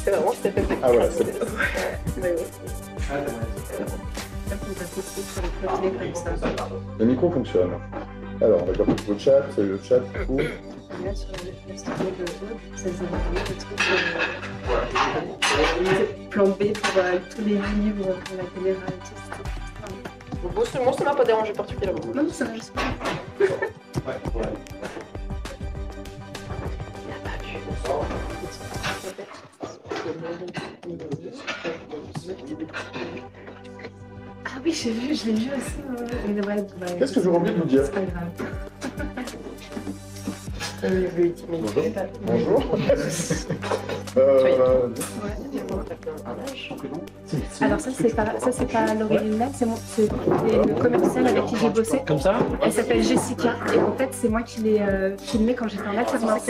C'est vraiment cette effet. Ah voilà, c'est bon. Ouais, Le micro fonctionne. Alors, on va dire le chat, c'est le chat du coup. là, sur la studio de Aude, ça s'est envoyé le truc plan B pour tous les livres, pour la caméra et tout. Moi, ça m'a pas dérangé particulièrement. Non, ça va juste pas. Ah oui, j'ai vu, je l'ai vu aussi. Mais ouais, Qu'est-ce que j'aurais oublié de vous dire? C'est pas grave. Bonjour. Bonjour. Alors ça c'est pas l'original, c'est le commercial avec qui j'ai bossé. Comme ça? Elle s'appelle Jessica et en fait c'est moi qui l'ai filmée quand j'étais en alternance.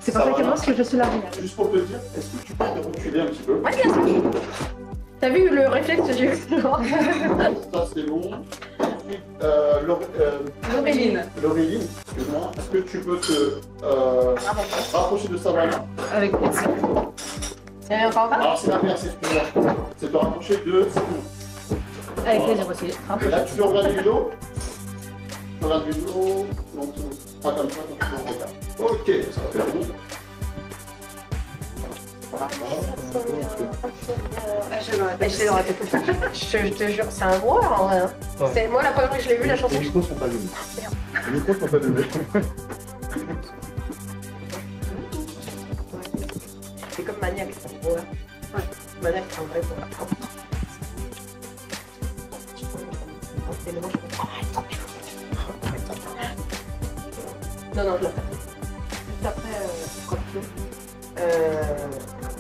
C'est pour ça qu'elle pense que je suis l'original. Juste pour te dire, est-ce que tu peux te reculer un petit peu? Ouais, bien sûr. T'as vu le réflexe que j'ai eu? Ça c'est bon. Laureline. Laureline, excuse-moi, est-ce que tu peux te rapprocher de Savannah? Avec plaisir. Et encore Alors c'est l'inverse, excuse-moi. C'est te rapprocher de Savannah. Avec plaisir aussi. Et là tu peux regarder du dos. Tu regardes du dos. Donc pas comme ça, donc tu regardes. Ok, ça va faire bon. Je te jure, c'est un gros en vrai. Ouais. C'est moi la première fois que je l'ai vu la chanson. Les micros sont pas allumés. Les micros sont pas allumés. C'est comme Maniac, c'est un gros. Ouais. Maniac, c'est un vrai gros. Non, je l'ai fait. Juste après,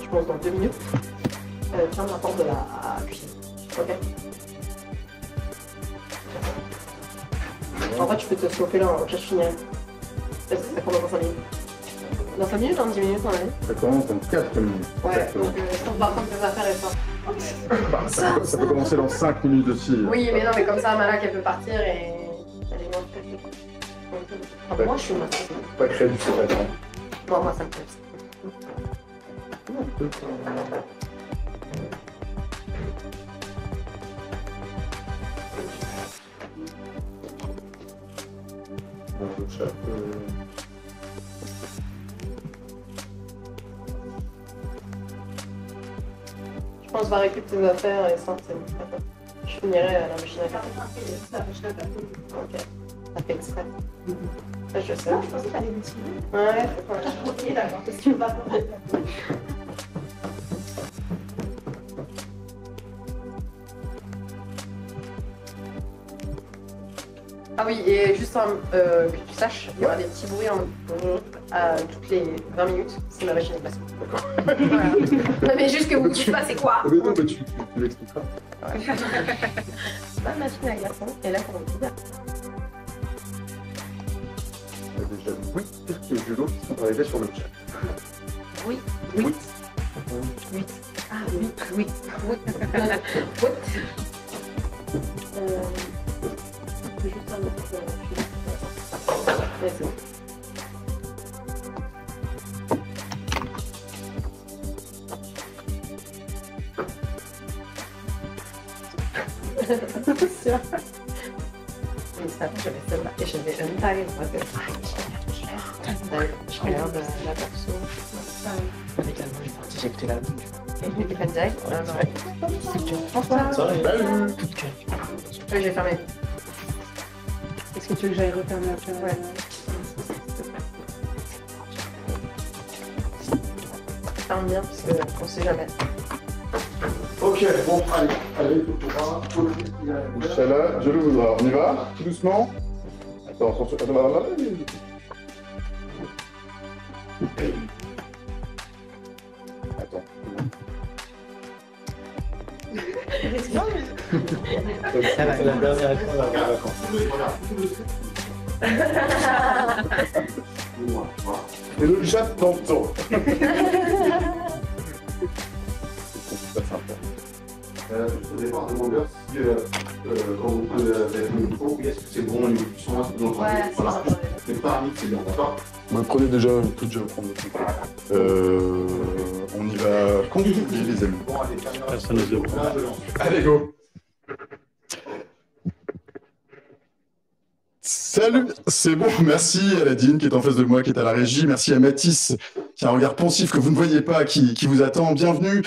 je pense dans 2 minutes. Tiens la porte de la cuisine. Ok. En vrai, tu peux te stopper là, je finirai. Ça commence dans 5 minutes. Dans 5 minutes, dans 10 minutes, on a dit. Ça commence dans 4 minutes. Ouais, Exactement. donc je trouve par contre que ça faire et ça. Bah, ça peut commencer dans 5 minutes aussi. Oui, mais non, mais comme ça, Malak, elle peut partir et elle est moins de moi, je suis moins. Pas créer du stress. Hein. Moi, ça me plaît. Bon, le chat. Je pense que va récupérer tes affaires et ça, c'est bon. Je finirai à la machine à café. Ok. Ça fait exprès. Ça, je sais. Je pensais que t'allais me suivre. Ouais, Ok, d'accord. Qu'est-ce que tu vas faire? Ah oui, et juste que tu saches, il y aura des petits bruits à toutes les 20 minutes, c'est ma machine à glaçons. D'accord. Voilà. Non mais juste que vous ne dites pas c'est quoi. Mais non, mais tu l'expliqueras. Ma machine à glaçons, et là pour vous dire. Il y a déjà oui et Julo qui sont arrivés sur le chat. Oui. Oui. 8. Ah oui. Oui. Oui. Juste un autre. Ouais, c'est bon. C'est sûr. Mais ça, j'avais celle-là et j'avais un tag. Je regarde la perso. Avec la main, j'ai écouté l'album. Et je l'ai fait direct. Bonsoir. Oui, j'ai fermé. Est-ce que tu veux que j'aille refermer la fenêtre? Ouais. Ferme bien parce qu'on sait jamais. Ok, bon, allez, Inch'Allah, je le voudrais. On y va? Tout doucement? Attends, attention. Attends. Ça va, c'est la dernière épreuve avant les vacances. Et le chat t'entend. C'est pas sympa. Juste au départ, demandeur si quand vous prenez le micro, est-ce que c'est bon au niveau du son, est-ce que vous entendez? Ouais, Voilà. c'est ça. C'est pas un mix, c'est bien, d'accord? Prenez déjà, on peut déjà prendre votre micro. On y va quand vous voulez, les amis. Bon, allez, caméra. Personne ne se voit. Là, je lance. Allez, go. Salut, c'est bon, merci à Nadine qui est en face de moi, qui est à la régie, merci à Mathis qui a un regard pensif que vous ne voyez pas, qui vous attend. Bienvenue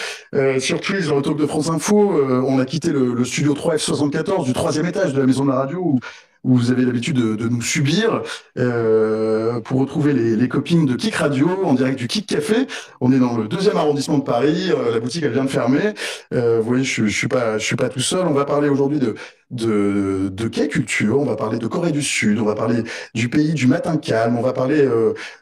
sur Twitch, dans le talk de France Info. On a quitté le studio 3F74 du 3e étage de la maison de la radio où vous avez l'habitude de nous subir pour retrouver les copines de Kik Radio en direct du Kik Café. On est dans le 2e arrondissement de Paris, la boutique elle vient de fermer. Vous voyez, je suis pas tout seul. On va parler aujourd'hui de K-culture, on va parler de Corée du Sud, on va parler du pays du matin calme, on va parler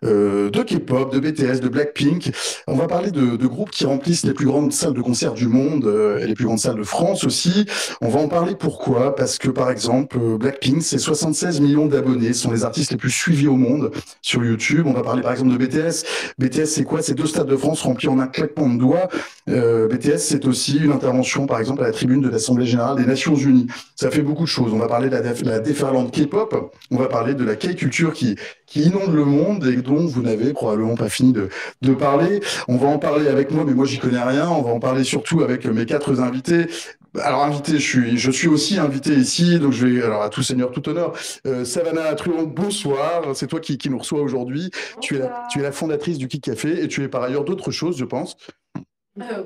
de K-pop, de BTS, de Blackpink, on va parler de groupes qui remplissent les plus grandes salles de concert du monde et les plus grandes salles de France aussi. On va en parler pourquoi? Parce que par exemple, Blackpink, c'est 76 millions d'abonnés, ce sont les artistes les plus suivis au monde sur YouTube. On va parler par exemple de BTS. BTS, c'est quoi? C'est 2 stades de France remplis en un claquement de doigts. BTS, c'est aussi une intervention par exemple à la tribune de l'Assemblée Générale des Nations Unies. Ça fait beaucoup de choses. On va parler de la déferlante K-pop, on va parler de la K-culture qui inonde le monde et dont vous n'avez probablement pas fini de parler. On va en parler avec moi, mais moi j'y connais rien. On va en parler surtout avec mes 4 invités. Alors invité, je suis aussi invité ici, donc je vais, alors à tout seigneur, tout honneur. Savannah Truand, bonsoir. C'est toi qui nous reçois aujourd'hui. Tu es la fondatrice du Kik Café et tu es par ailleurs d'autres choses, je pense.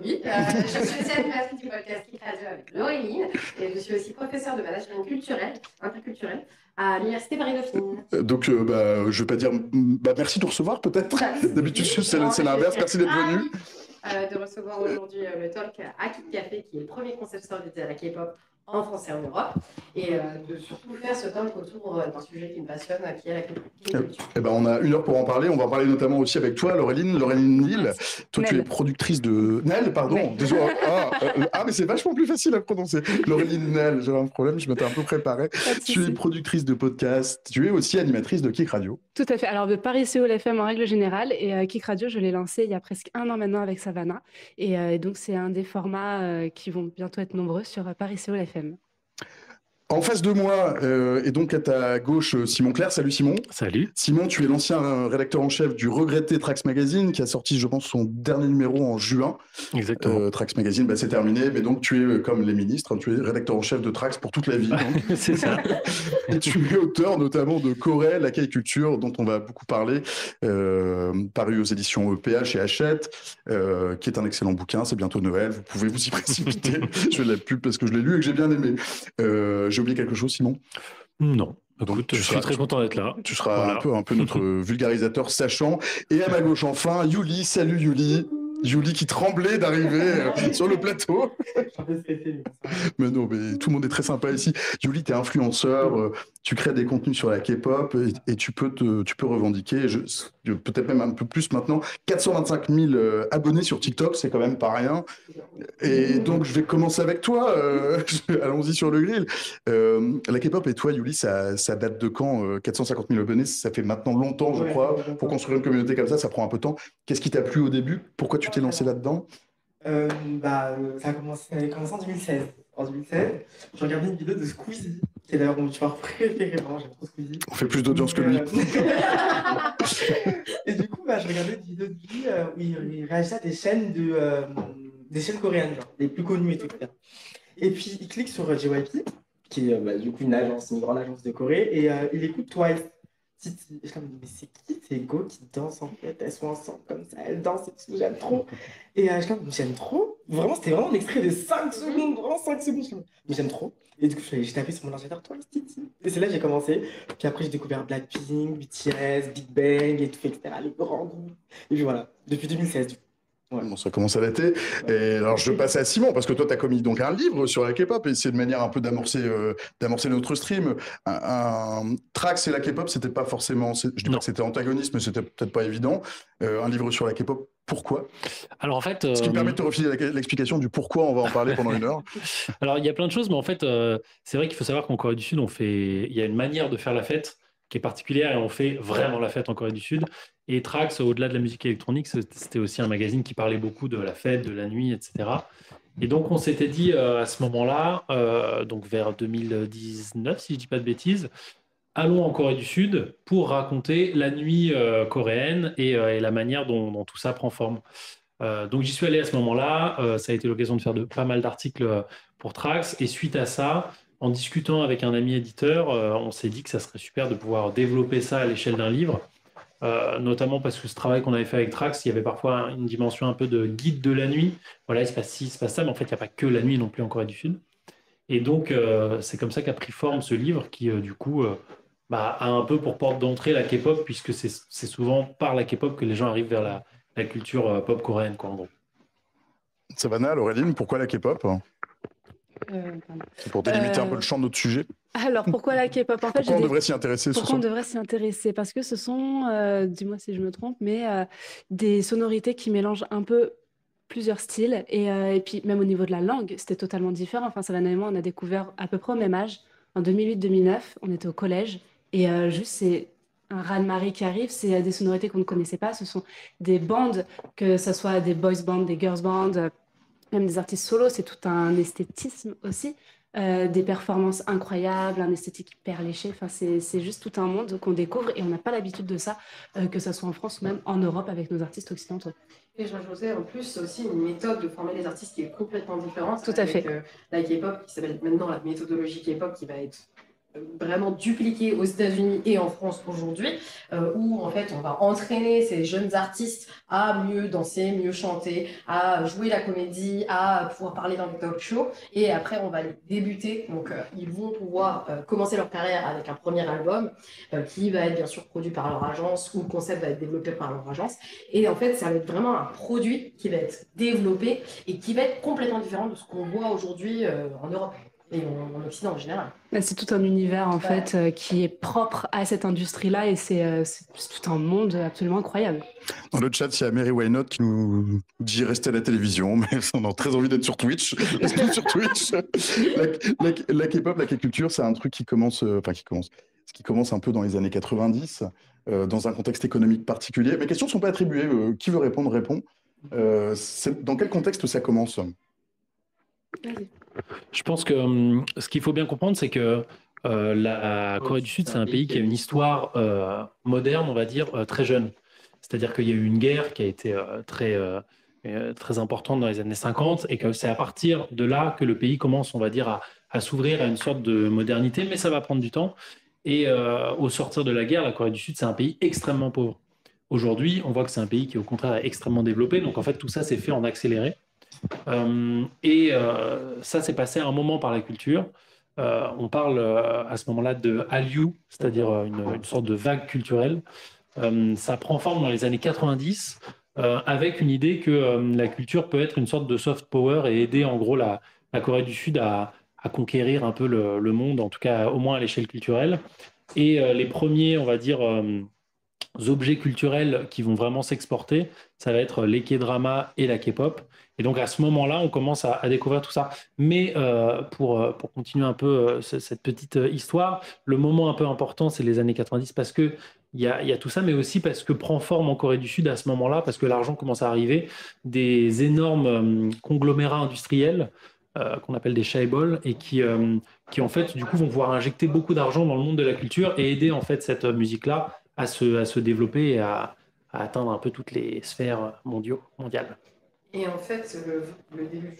Oui, je suis aussi animatrice du podcast Kik Radio avec Laureline et je suis aussi professeure de management culturel, interculturel à l'Université Paris-Dauphine. Donc, je vais pas dire merci de nous recevoir peut-être. D'habitude, c'est l'inverse. Merci d'être venu. De recevoir aujourd'hui le talk à Kik Café, qui est le premier concept store dédié à la K-pop en France et en Europe, et de surtout faire ce talk autour d'un sujet qui me passionne, qui est la K-culture. On a 1 heure pour en parler. On va en parler notamment aussi avec toi, Laureline Nil. Toi, tu es productrice de... Nel, pardon. Ouais. Désolé. Mais c'est vachement plus facile à prononcer. Laureline Nel, j'avais un problème, je m'étais un peu préparé. Tu es productrice de podcast. Tu es aussi animatrice de Kik Radio. Tout à fait. Alors, de Paris-Séoul FM en règle générale, et Kik Radio, je l'ai lancé il y a presque 1 an maintenant avec Savannah. Et donc, c'est un des formats qui vont bientôt être nombreux sur Paris-Séoul FM. En face de moi, et donc à ta gauche, Simon Clair. Salut Simon. Salut. Simon, tu es l'ancien rédacteur en chef du regretté Trax Magazine, qui a sorti, je pense, son dernier numéro en juin. Exactement. Trax Magazine, c'est terminé, mais donc tu es, comme les ministres, tu es rédacteur en chef de Trax pour toute la vie. C'est ça. Et tu es auteur notamment de Corée, la K-culture, dont on va beaucoup parler, paru aux éditions PH et Hachette, qui est un excellent bouquin. C'est bientôt Noël, vous pouvez vous y précipiter. Je fais de la pub parce que je l'ai lu et que j'ai bien aimé. J'ai oublié quelque chose, Simon? Non. Donc, je suis très content d'être là. Tu seras un peu notre vulgarisateur sachant. Et à ma gauche, enfin, Yuli. Salut Yuli. Yuli qui tremblait d'arriver sur le plateau. Mais non, mais tout le monde est très sympa ici. Yuli, tu es influenceur, tu crées des contenus sur la K-pop et tu peux revendiquer, peut-être même un peu plus maintenant, 425 000 abonnés sur TikTok, c'est quand même pas rien. Et donc, je vais commencer avec toi. Allons-y sur le grill. La K-pop et toi, Yuli, ça date de quand 450 000 abonnés, ça fait maintenant longtemps, je crois. Pour construire une communauté comme ça prend un peu de temps. Qu'est-ce qui t'a plu au début? Pourquoi tu t'es lancé là-dedans? Ça a commencé en 2016. En 2016, je regardais une vidéo de Squeezie, qui est d'ailleurs mon youtubeur préféré, vraiment, j'aime trop Squeezie. On fait plus d'audience que lui. Et du coup, je regardais une vidéo de lui où il réagissait à des chaînes coréennes, genre, les plus connues et tout. Et puis, il clique sur JYP, qui est du coup une grande agence de Corée, et il écoute Twice. Je me dis, mais c'est qui ces go qui dansent en fait? Elles sont ensemble comme ça, elles dansent et tout, j'aime trop. Et j'aime trop. Vraiment, c'était vraiment un extrait de 5 secondes, vraiment 5 secondes. Mais j'aime trop. Et du coup, j'ai tapé sur mon ordinateur, Twice, Titi. Et c'est là que j'ai commencé. Puis après, j'ai découvert Blackpink, BTS, Big Bang et tout, etc. Les grands groupes. Et puis voilà, depuis 2016, du coup. Ouais. Bon, ça commence à dater. Et alors, je passe à Simon, parce que toi, tu as commis donc un livre sur la K-pop, et c'est de manière un peu d'amorcer notre stream. Trax et la K-pop, c'était pas forcément... Je dis pas que c'était antagoniste, mais c'était peut-être pas évident. Un livre sur la K-pop, pourquoi? Alors en fait... Ce qui me permet de te refiler l'explication du pourquoi, on va en parler pendant 1 heure. Alors, il y a plein de choses, mais en fait, c'est vrai qu'il faut savoir qu'en Corée du Sud, il y a une manière de faire la fête qui est particulière, et on fait vraiment la fête en Corée du Sud. Et Trax, au-delà de la musique électronique, c'était aussi un magazine qui parlait beaucoup de la fête, de la nuit, etc. Et donc, on s'était dit à ce moment-là, donc vers 2019, si je ne dis pas de bêtises, allons en Corée du Sud pour raconter la nuit coréenne et la manière dont tout ça prend forme. Donc j'y suis allé à ce moment-là. Ça a été l'occasion de faire pas mal d'articles pour Trax. Et suite à ça, en discutant avec un ami éditeur, on s'est dit que ça serait super de pouvoir développer ça à l'échelle d'un livre. Notamment parce que ce travail qu'on avait fait avec Trax, il y avait parfois une dimension un peu de guide de la nuit. Voilà, il se passe ci, il se passe ça, mais en fait, il n'y a pas que la nuit non plus en Corée du Sud. Et donc, c'est comme ça qu'a pris forme ce livre qui, du coup, a un peu pour porte d'entrée la K-pop, puisque c'est souvent par la K-pop que les gens arrivent vers la culture pop coréenne, quoi, en gros. Savannah, Laureline, pourquoi la K-pop? Pardon. C'est pour délimiter un peu le champ de notre sujet. Alors, pourquoi la K-pop? En fait, Pourquoi on devrait s'y intéresser ce Pourquoi on soir? devrait s'y intéresser? Parce que ce sont, dis-moi si je me trompe, mais des sonorités qui mélangent un peu plusieurs styles. Et puis, même au niveau de la langue, c'était totalement différent. Enfin, Savannah et moi, on a découvert à peu près au même âge, en 2008-2009, on était au collège. Et juste, c'est un raz-de-marée qui arrive, c'est des sonorités qu'on ne connaissait pas. Ce sont des bandes, que ce soit des boys bands, des girls bands, même des artistes solos, c'est tout un esthétisme aussi. Des performances incroyables, un esthétique hyper léché. Enfin, c'est juste tout un monde qu'on découvre et on n'a pas l'habitude de ça, que ce soit en France ou même en Europe avec nos artistes occidentaux. Et je rajoutais en plus, c'est aussi une méthode de former les artistes qui est complètement différente. Tout à fait. La K-pop, qui s'appelle maintenant la méthodologie K-pop, qui va être vraiment dupliquée aux États-Unis et en France aujourd'hui, où en fait on va entraîner ces jeunes artistes à mieux danser, mieux chanter, à jouer la comédie, à pouvoir parler dans les talk shows, et après on va les débuter, donc ils vont pouvoir commencer leur carrière avec un premier album qui va être bien sûr produit par leur agence, ou le concept va être développé par leur agence, et en fait ça va être vraiment un produit qui va être développé et qui va être complètement différent de ce qu'on voit aujourd'hui en Europe et en Occident en général. C'est tout un univers en fait qui est propre à cette industrie-là et c'est tout un monde absolument incroyable. Dans le chat, il y a Mary Wynott qui nous dit rester à la télévision, mais on a très envie d'être sur Twitch. Restons sur Twitch. La K-pop, la K-culture, c'est un truc qui commence un peu dans les années 90, dans un contexte économique particulier. Mes questions ne sont pas attribuées. Qui veut répondre, répond. Dans quel contexte ça commence? Vas-y. Je pense que ce qu'il faut bien comprendre, c'est que la Corée du Sud, c'est un pays qui a une histoire moderne, on va dire, très jeune. C'est-à-dire qu'il y a eu une guerre qui a été très importante dans les années 50 et que c'est à partir de là que le pays commence, on va dire, à s'ouvrir à une sorte de modernité, mais ça va prendre du temps. Et au sortir de la guerre, la Corée du Sud, c'est un pays extrêmement pauvre. Aujourd'hui, on voit que c'est un pays qui, au contraire, est extrêmement développé. Donc, en fait, tout ça s'est fait en accéléré. Ça s'est passé à un moment par la culture. On parle à ce moment-là de Hallyu, c'est-à-dire une sorte de vague culturelle. Ça prend forme dans les années 90 avec une idée que la culture peut être une sorte de soft power et aider en gros la Corée du Sud à conquérir un peu le monde, en tout cas au moins à l'échelle culturelle. Et les premiers, on va dire, objets culturels qui vont vraiment s'exporter, ça va être les K-dramas et la K-pop. Et donc à ce moment-là, on commence à découvrir tout ça. Mais pour continuer un peu cette petite histoire, le moment un peu important, c'est les années 90 parce qu'il y a tout ça, mais aussi parce que prend forme en Corée du Sud à ce moment-là, parce que l'argent commence à arriver, des énormes conglomérats industriels qu'on appelle des chaebol et qui en fait du coup vont pouvoir injecter beaucoup d'argent dans le monde de la culture et aider en fait cette musique-là à se développer et à atteindre un peu toutes les sphères mondiales. Et en fait, le début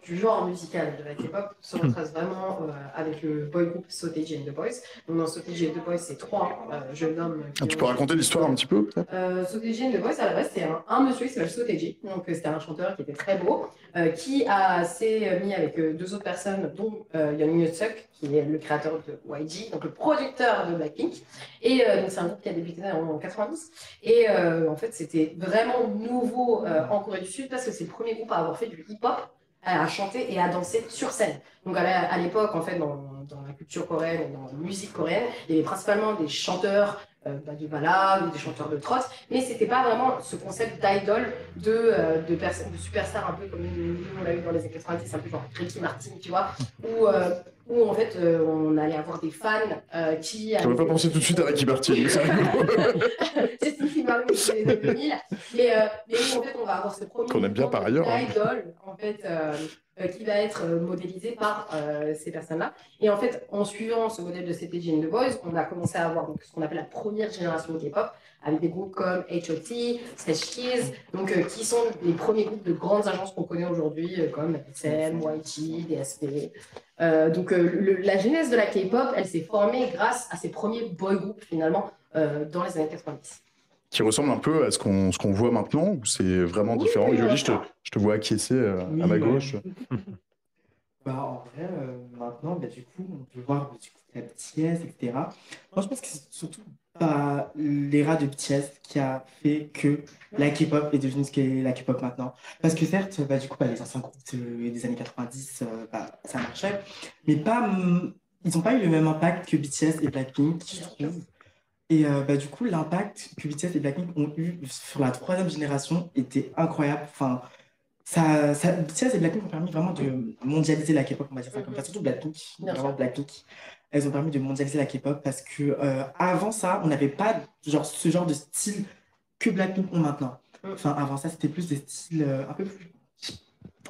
du genre musical de la K-pop se retrace vraiment avec le boy group Sotaeji and the Boys. Donc dans Sotaeji and the Boys, c'est trois jeunes hommes. Tu peux raconter l'histoire un petit peu, peut-être? Sotaeji and the Boys, à la base, c'est un monsieur qui s'appelle Sotaeji. Donc c'était un chanteur qui était très beau, qui s'est mis avec deux autres personnes, dont Young Suk, qui est le créateur de YG, donc le producteur de Blackpink. Et donc c'est un groupe qui a débuté en 90. Et en fait, c'était vraiment nouveau en Corée du Sud parce que c'est le premier groupe à avoir fait du hip-hop, à chanter et à danser sur scène. Donc à l'époque, en fait, dans la culture coréenne et dans la musique coréenne, il y avait principalement des chanteurs de ballades ou des chanteurs de trot, mais c'était pas vraiment ce concept d'idol de superstar un peu comme nous on l'a eu dans les années 90, un peu genre Ricky Martin, tu vois, où en fait on allait avoir des fans qui... J'aurais pas pensé tout de suite à Ricky Martin, c'est rigolo. C'est une fille marine qui les années 2000, mais en fait on va avoir ce premier qu'on aime bien par ailleurs, d'idol, en fait, qui va être modélisé par ces personnes-là. Et en fait, en suivant ce modèle de CTG and The Boys, on a commencé à avoir donc, ce qu'on appelle la première génération de K-pop, avec des groupes comme H.O.T., Smash Kids, donc, qui sont les premiers groupes de grandes agences qu'on connaît aujourd'hui, comme SM, YG, DSP. La genèse de la K-pop, elle s'est formée grâce à ces premiers boy groups, finalement, dans les années 90. Qui ressemble un peu à ce qu'on voit maintenant, ou c'est vraiment différent? Yoli, je te vois acquiescer à ma gauche. En vrai, maintenant, du coup, on peut voir la BTS, etc. Moi, je pense que c'est surtout l'ère de BTS qui a fait que la K-pop est devenue ce qu'est la K-pop maintenant. Parce que certes, du coup, les anciens groupes des années 90, ça marchait, mais ils n'ont pas eu le même impact que BTS et Blackpink, je trouve. Et du coup, l'impact que BTS et Blackpink ont eu sur la troisième génération était incroyable. Enfin, BTS et Blackpink ont permis vraiment de mondialiser la K-pop, on va dire ça comme ça. Surtout Blackpink, vraiment Blackpink. Elles ont permis de mondialiser la K-pop parce que avant ça, on n'avait pas ce genre de style que Blackpink ont maintenant. Enfin, avant ça, c'était plus des styles un peu plus.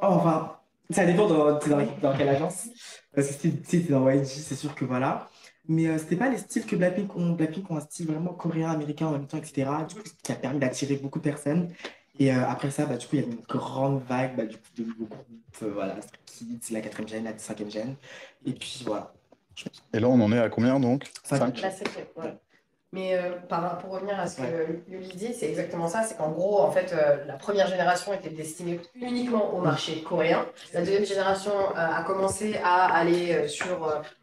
Enfin, ça dépend dans quelle agence. Parce que si t'es dans YG, c'est sûr que voilà. Mais c'était pas les styles que Blackpink ont. Blackpink ont un style vraiment coréen, américain en même temps, etc. Du coup, ce qui a permis d'attirer beaucoup de personnes. Et après ça, du coup, il y a une grande vague du coup, de nouveaux groupes. Voilà, Stray Kids, la 4e gène, la 5e gène. Et puis voilà. Et là, on en est à combien donc? 5. La 7e, ouais. Mais pour revenir à ce que Yuli dit, c'est exactement ça. C'est qu'en gros, en fait, la première génération était destinée uniquement au marché coréen. La deuxième génération a commencé à aller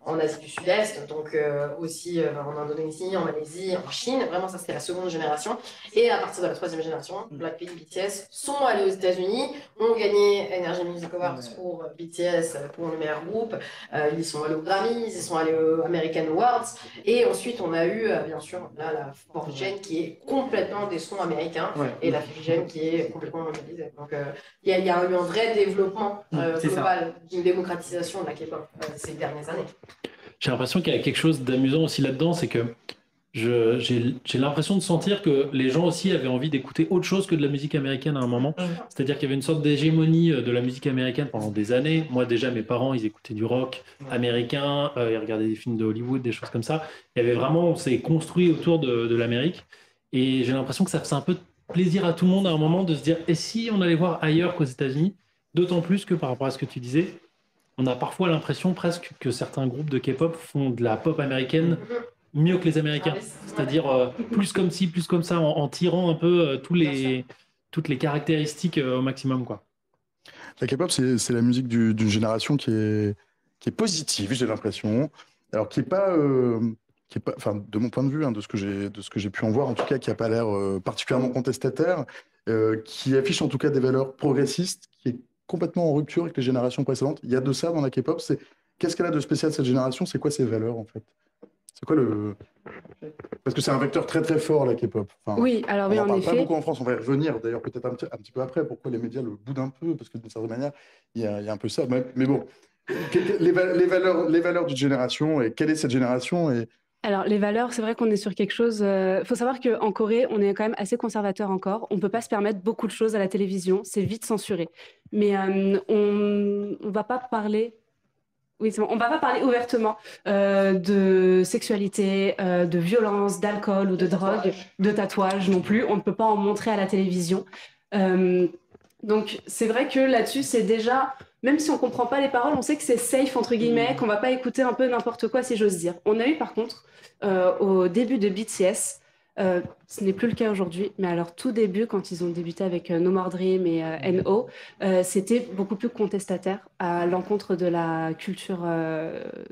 en Asie du Sud-Est, donc aussi en Indonésie, en Malaisie, en Chine. Vraiment, ça, c'était la seconde génération. Et à partir de la troisième génération, Blackpink, BTS sont allés aux États-Unis, ont gagné Energy Music Awards pour BTS, pour le meilleur groupe. Ils sont allés aux Grammys, ils sont allés aux American Awards. Et ensuite, on a eu, bien sûr, là, la fourth gen qui est complètement des sons américains et la fifth gen qui est complètement mondialisée. Donc, il y a eu un vrai développement global, d'une démocratisation de la K-pop ces dernières années. J'ai l'impression qu'il y a quelque chose d'amusant aussi là-dedans, c'est que j'ai l'impression de sentir que les gens aussi avaient envie d'écouter autre chose que de la musique américaine à un moment. C'est-à-dire qu'il y avait une sorte d'hégémonie de la musique américaine pendant des années. Moi, déjà, mes parents, ils écoutaient du rock américain, ils regardaient des films de Hollywood, des choses comme ça. Il y avait vraiment, on s'est construit autour de l'Amérique. Et j'ai l'impression que ça faisait un peu plaisir à tout le monde à un moment de se dire, et si on allait voir ailleurs qu'aux États-Unis? D'autant plus que par rapport à ce que tu disais, on a parfois l'impression presque que certains groupes de K-pop font de la pop américaine mieux que les Américains. C'est-à-dire plus comme ci, plus comme ça, en tirant un peu toutes les caractéristiques au maximum, quoi. La K-pop, c'est la musique d'une génération qui est positive, j'ai l'impression. Alors, qui est pas, enfin, de mon point de vue, de ce que j'ai pu en voir, en tout cas, qui n'a pas l'air particulièrement contestataire, qui affiche en tout cas des valeurs progressistes, qui est complètement en rupture avec les générations précédentes. Il y a de ça dans la K-pop. Qu'est-ce qu'elle a de spécial cette génération? C'est quoi ses valeurs en fait? C'est quoi Parce que c'est un vecteur très très fort la K-pop. Enfin, oui, alors oui, on en en parle effet. pas beaucoup en France. On va y revenir d'ailleurs peut-être un petit peu après. Pourquoi les médias le boudent un peu? Parce que d'une certaine manière, il y a un peu ça. Mais bon, les valeurs d'une génération et quelle est cette génération Alors, les valeurs, c'est vrai qu'on est sur quelque chose. Faut savoir qu'en Corée, on est quand même assez conservateur encore. On peut pas se permettre beaucoup de choses à la télévision. C'est vite censuré. Mais on va pas parler. Oui, c'est bon. On va pas parler ouvertement de sexualité, de violence, d'alcool ou de drogue, de tatouage non plus. On ne peut pas en montrer à la télévision. Donc, c'est vrai que là-dessus, c'est déjà. Même si on comprend pas les paroles, on sait que c'est safe, entre guillemets, qu'on va pas écouter un peu n'importe quoi, si j'ose dire. On a eu, par contre, au début de BTS, ce n'est plus le cas aujourd'hui, mais à leur tout début, quand ils ont débuté avec No More Dream et N.O., c'était beaucoup plus contestataire à l'encontre de la culture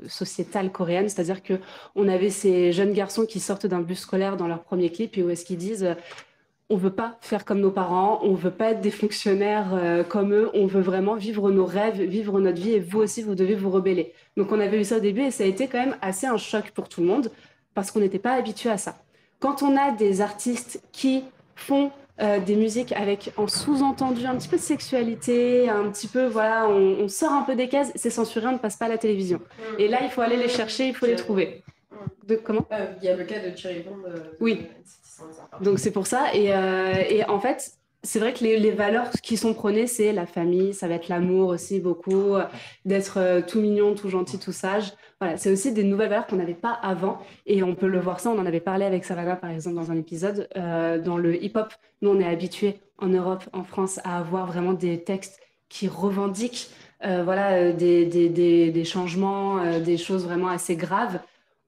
sociétale coréenne. C'est-à-dire qu'on avait ces jeunes garçons qui sortent d'un bus scolaire dans leur premier clip et où est-ce qu'ils disent... on veut pas faire comme nos parents, on veut pas être des fonctionnaires comme eux, on veut vraiment vivre nos rêves, vivre notre vie et vous aussi, vous devez vous rebeller. Donc on avait eu ça au début et ça a été quand même assez un choc pour tout le monde parce qu'on n'était pas habitué à ça. Quand on a des artistes qui font des musiques avec en sous-entendu un petit peu de sexualité, un petit peu, voilà, on sort un peu des cases, c'est censuré, on ne passe pas à la télévision. Et là, il faut aller les chercher, il faut les trouver. Comment ? Il y a le cas de Cherry Bomb. Oui. Donc c'est pour ça. Et en fait, c'est vrai que les valeurs qui sont prônées, c'est la famille, ça va être l'amour aussi beaucoup, d'être tout mignon, tout gentil, tout sage. Voilà, c'est aussi des nouvelles valeurs qu'on n'avait pas avant et on peut le voir ça, on en avait parlé avec Savannah par exemple dans un épisode, dans le hip-hop. Nous, on est habitués en Europe, en France, à avoir vraiment des textes qui revendiquent des changements, des choses vraiment assez graves.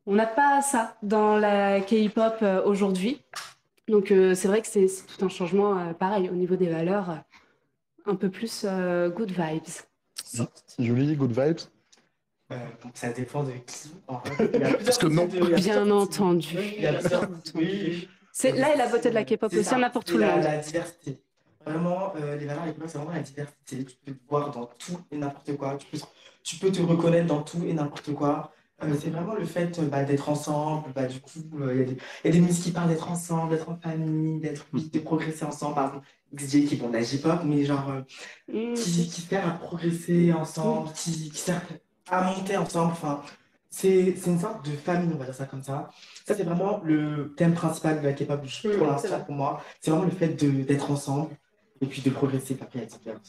On n'a pas ça dans la K-pop aujourd'hui. Donc, c'est vrai que c'est tout un changement, pareil, au niveau des valeurs, un peu plus good vibes. Julie, good vibes? Donc ça dépend de qui. En fait, il y a Parce que non. plusieurs- Bien entendu. Il y a plusieurs- oui. Là est la beauté de la K-pop C'est aussi, ça, il y en a pour c'est tout le monde. La diversité. Vraiment, les valeurs économiques, c'est vraiment la diversité. Tu peux te voir dans tout et n'importe quoi. Tu peux te reconnaître dans tout et n'importe quoi. C'est vraiment le fait d'être ensemble. Du coup, il y a des musiques qui parlent d'être ensemble, d'être en famille, de progresser ensemble. Par exemple, XJ qui est bon de la J-pop, mais genre qui sert à progresser ensemble, qui sert à monter ensemble. Enfin, c'est une sorte de famille, on va dire ça comme ça. Ça, c'est vraiment le thème principal de la K-pop pour c'est l'instant vrai. pour moi. C'est vraiment le fait d'être ensemble et puis de progresser. Après, il y a différentes.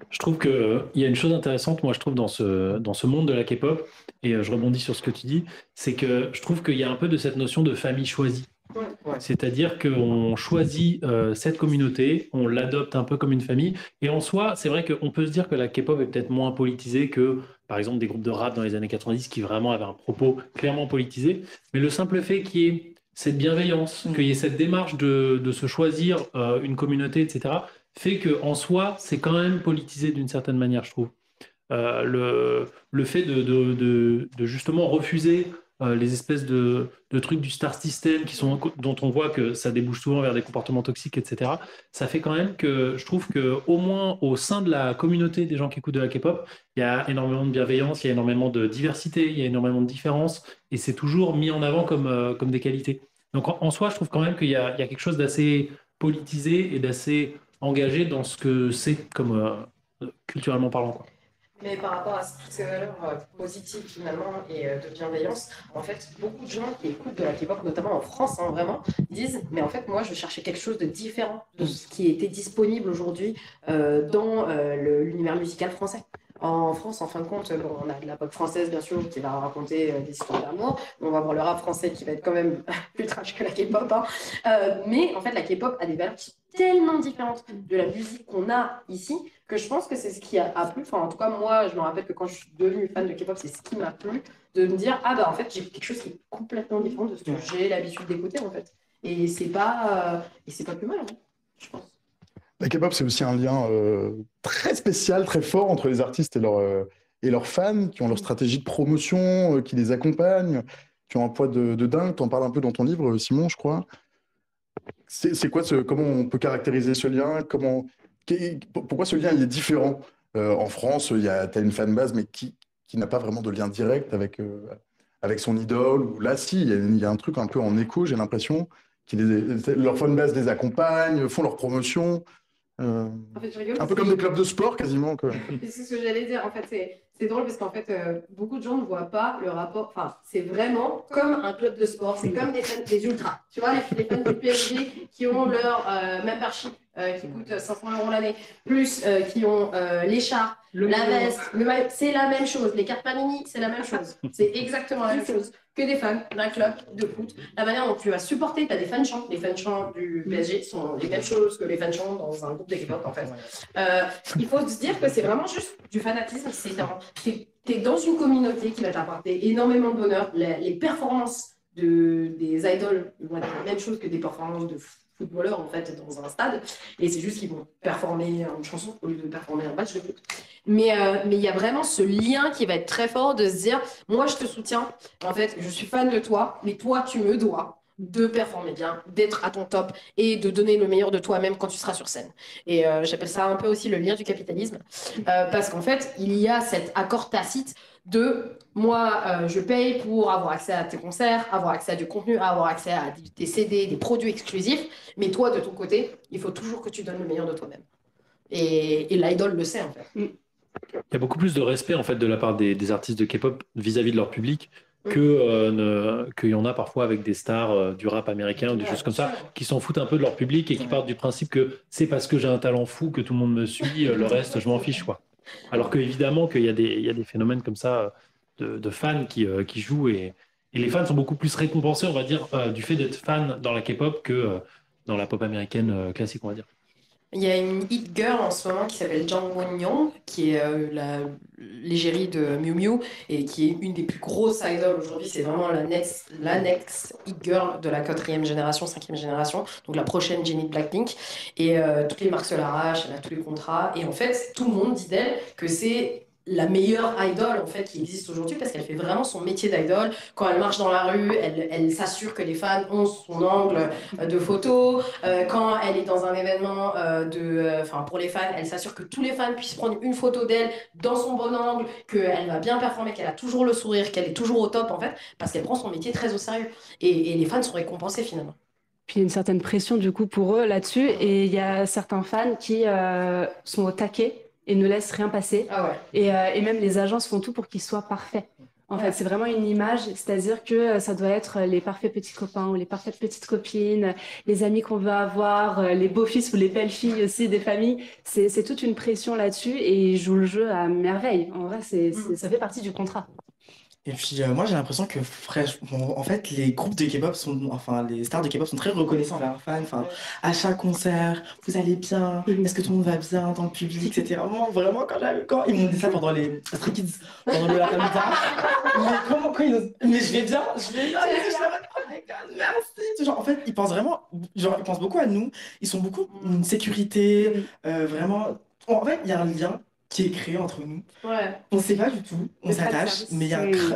Je trouve qu'il y a une chose intéressante, moi je trouve, dans ce monde de la K-pop, et je rebondis sur ce que tu dis, c'est que je trouve qu'il y a un peu de cette notion de famille choisie. Ouais. C'est-à-dire qu'on choisit cette communauté, on l'adopte un peu comme une famille, et en soi, c'est vrai qu'on peut se dire que la K-pop est peut-être moins politisée que, par exemple, des groupes de rap dans les années 90 qui vraiment avaient un propos clairement politisé, mais le simple fait qu'il y ait cette bienveillance, qu'il y ait cette démarche de se choisir une communauté, etc., fait qu'en soi, c'est quand même politisé d'une certaine manière, je trouve. Le fait de justement refuser les espèces de trucs du star system dont on voit que ça débouche souvent vers des comportements toxiques, etc., ça fait quand même que je trouve qu'au moins au sein de la communauté des gens qui écoutent de la K-pop, il y a énormément de bienveillance, il y a énormément de diversité, il y a énormément de différences, et c'est toujours mis en avant comme des qualités. Donc en soi, je trouve quand même qu'il y a quelque chose d'assez politisé et d'assez engagé dans ce que c'est comme culturellement parlant, quoi. Mais par rapport à toutes ces valeurs positives finalement et de bienveillance, en fait, beaucoup de gens qui écoutent de la K-pop, notamment en France, hein, vraiment, disent, mais en fait, moi, je cherchais quelque chose de différent de ce qui était disponible aujourd'hui dans l'univers musical français. En France, en fin de compte, bon, on a de la pop française, bien sûr, qui va raconter des histoires d'amour. On va voir le rap français qui va être quand même plus trash que la K-pop. Hein. Mais en fait, la K-pop a des valeurs qui sont tellement différentes de la musique qu'on a ici que je pense que c'est ce qui a plu. Enfin, en tout cas, moi, je me rappelle que quand je suis devenue fan de K-pop, c'est ce qui m'a plu, de me dire, ah bah en fait, j'ai quelque chose qui est complètement différent de ce que j'ai l'habitude d'écouter, en fait. Et c'est pas plus mal, hein, je pense. La K-pop, c'est aussi un lien très spécial, très fort entre les artistes et leurs fans, qui ont leur stratégie de promotion, qui les accompagnent, qui ont un poids de dingue. Tu en parles un peu dans ton livre, Simon, je crois. C'est quoi comment on peut caractériser ce lien? Pourquoi ce lien il est différent? En France, t'as une fanbase, mais qui n'a pas vraiment de lien direct avec son idole. Ou là, si, il y a un truc un peu en écho, j'ai l'impression, leur fanbase les accompagne, font leur promotion. En fait, je rigole Un parce peu que comme des clubs de sport, quasiment, quoi. c'est ce que j'allais dire. En fait, c'est drôle parce qu'en fait, beaucoup de gens ne voient pas le rapport. Enfin, c'est vraiment comme un club de sport. C'est comme des fans des ultras. Tu vois, les fans du PSG qui ont leur membership qui coûte 500 € l'année, plus qui ont l'écharpe, la veste, le maillot. C'est la même chose. Les cartes Panini, c'est la même chose. C'est exactement la même chose que des fans d'un club de foot. La manière dont tu vas supporter, tu as des fans chants. Les fans chants du PSG sont les mêmes choses que les fans chants dans un groupe de K-pop, en fait. Il faut se dire que c'est vraiment juste du fanatisme. Tu es dans une communauté qui va t'apporter énormément de bonheur. Les performances des idoles vont être la même chose que des performances de footballeurs, en fait, dans un stade. Et c'est juste qu'ils vont performer une chanson au lieu de performer un match de foot. Mais il y a vraiment ce lien qui va être très fort de se dire, moi, je te soutiens. En fait, je suis fan de toi, mais toi, tu me dois de performer bien, d'être à ton top et de donner le meilleur de toi-même quand tu seras sur scène. Et j'appelle ça un peu aussi le lien du capitalisme, parce qu'en fait, il y a cet accord tacite de moi, je paye pour avoir accès à tes concerts, avoir accès à du contenu, avoir accès à des CD, des produits exclusifs, mais toi, de ton côté, il faut toujours que tu donnes le meilleur de toi-même. Et l'idole le sait, en fait. Il y a beaucoup plus de respect en fait de la part des artistes de K-pop vis-à-vis de leur public qu'il y en a parfois avec des stars du rap américain ou des choses comme ça, qui s'en foutent un peu de leur public et qui partent du principe que c'est parce que j'ai un talent fou que tout le monde me suit, le reste, je m'en fiche, quoi. Alors qu'évidemment qu'il y a des phénomènes comme ça de fans qui jouent et les fans sont beaucoup plus récompensés, on va dire, du fait d'être fan dans la K-pop que dans la pop américaine classique, on va dire. Il y a une hit girl en ce moment qui s'appelle Jang Won-young, qui est l'égérie de Miu Miu et qui est une des plus grosses idoles aujourd'hui. C'est vraiment la next hit girl de la 4e génération, 5e génération, donc la prochaine Jennie de Blackpink. Et toutes les marques se l'arrachent, elle a tous les contrats. Et en fait, tout le monde dit d'elle que c'est la meilleure idole en fait qui existe aujourd'hui parce qu'elle fait vraiment son métier d'idole. Quand elle marche dans la rue, elle s'assure que les fans ont son angle de photo. Quand elle est dans un événement pour les fans, elle s'assure que tous les fans puissent prendre une photo d'elle dans son bon angle, qu'elle va bien performer, qu'elle a toujours le sourire, qu'elle est toujours au top en fait, parce qu'elle prend son métier très au sérieux. Et les fans sont récompensés finalement. Puis il y a une certaine pression du coup pour eux là-dessus et il y a certains fans qui sont au taquet et ne laissent rien passer. Ah ouais. Et même les agences font tout pour qu'ils soient parfaits. En fait, c'est vraiment une image, c'est-à-dire que ça doit être les parfaits petits copains ou les parfaites petites copines, les amis qu'on veut avoir, les beaux-fils ou les belles-filles aussi des familles. C'est toute une pression là-dessus et ils jouent le jeu à merveille. En vrai, ça fait partie du contrat. Et puis moi j'ai l'impression que en fait les groupes de K-pop les stars de K-pop sont très reconnaissants envers leurs fans. Enfin, à chaque concert, vous allez bien, est-ce que tout le monde va bien dans le public, etc. Moi, vraiment quand ils m'ont dit ça pendant les Stray Kids, pendant le Latamita, mais je vais bien, oh my God, merci. Genre, en fait ils pensent vraiment, genre ils pensent beaucoup à nous, ils sont beaucoup une sécurité, vraiment. En fait il y a un lien qui est créé entre nous. Ouais. On ne sait pas du tout, on Le s'attache, fan service. mais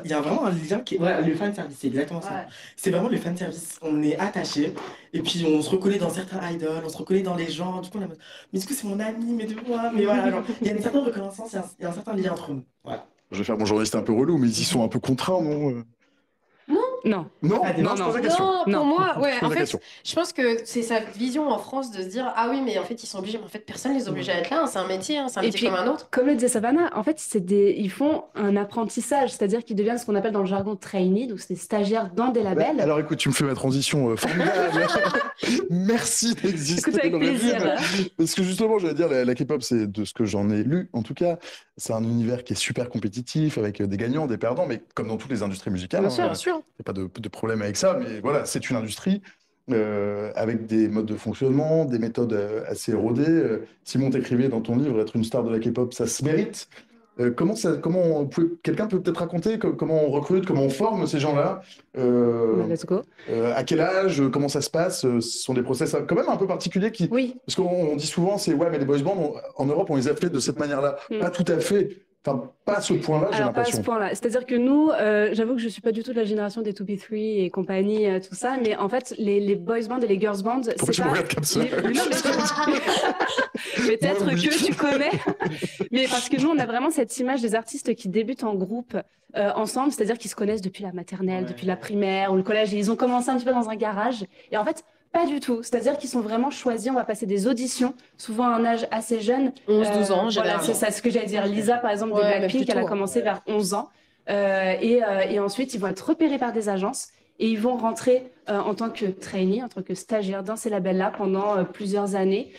il y a vraiment un lien qui est. Voilà, le fan service, c'est exactement ça. Ouais. C'est vraiment le fan service. On est attachés, et puis on se reconnaît dans certains idoles, on se reconnaît dans les gens. Du coup, on est en mode, mais du coup, c'est mon ami, mais de moi, mais voilà. Genre, il y a une certaine reconnaissance, il y a un certain lien entre nous. Voilà. Je vais faire mon journaliste un peu relou, mais ils y sont un peu contraints, non? Non. Non, Ah, non, je pose la question. Non, pour Non. moi, ouais, Je pose en la fait, question. je pense que c'est sa vision en France de se dire ah oui, mais en fait, ils sont obligés. Mais en fait, personne ne les oblige à être là. Hein, c'est un métier, c'est un Et métier puis, comme un autre. comme le disait Savannah, en fait, ils font un apprentissage, c'est-à-dire qu'ils deviennent ce qu'on appelle dans le jargon trainee, donc c'est des stagiaires dans des labels. Alors écoute, tu me fais ma transition formidable. Merci d'exister. Écoute, avec dans ma vie. plaisir. Parce que justement, j'allais dire, la K-pop, c'est de ce que j'en ai lu, en tout cas, c'est un univers qui est super compétitif, avec des gagnants, des perdants, mais comme dans toutes les industries musicales, Bien sûr, Bien sûr. il n'y a pas de problème avec ça, mais voilà, c'est une industrie avec des modes de fonctionnement, des méthodes assez érodées. Simon, t'écrivais dans ton livre, être une star de la K-pop, ça se mérite. Quelqu'un peut peut-être raconter comment on recrute, comment on forme ces gens-là, Let's go. à quel âge, comment ça se passe, ce sont des process quand même un peu particuliers qui, Oui. parce qu'on dit souvent, c'est ouais, mais les boys bands, en Europe, on les a fait de cette manière-là. Pas tout à fait. Enfin, pas à ce point-là, j'ai Alors, pas à ce l'impression. point-là. C'est-à-dire que nous, j'avoue que je suis pas du tout de la génération des 2B3 et compagnie, tout ça, mais en fait, les boys bands et les girls bands, Pourquoi tu me pas... regardes comme ça? Non, mais peut-être Moi, oui. que tu connais. Mais parce que nous, on a vraiment cette image des artistes qui débutent en groupe ensemble, c'est-à-dire qu'ils se connaissent depuis la maternelle, Ouais. depuis la primaire ou le collège, et ils ont commencé un petit peu dans un garage. Et en fait, pas du tout. C'est-à-dire qu'ils sont vraiment choisis. On va passer des auditions, souvent à un âge assez jeune. 11-12 ans, Voilà, généralement. c'est ça ce que j'allais dire. Lisa, par exemple, Ouais, de mais Blackpink, plutôt, elle a commencé vers 11 ans. Et ensuite, ils vont être repérés par des agences et ils vont rentrer en tant que trainee, en tant que stagiaire dans ces labels-là pendant plusieurs années,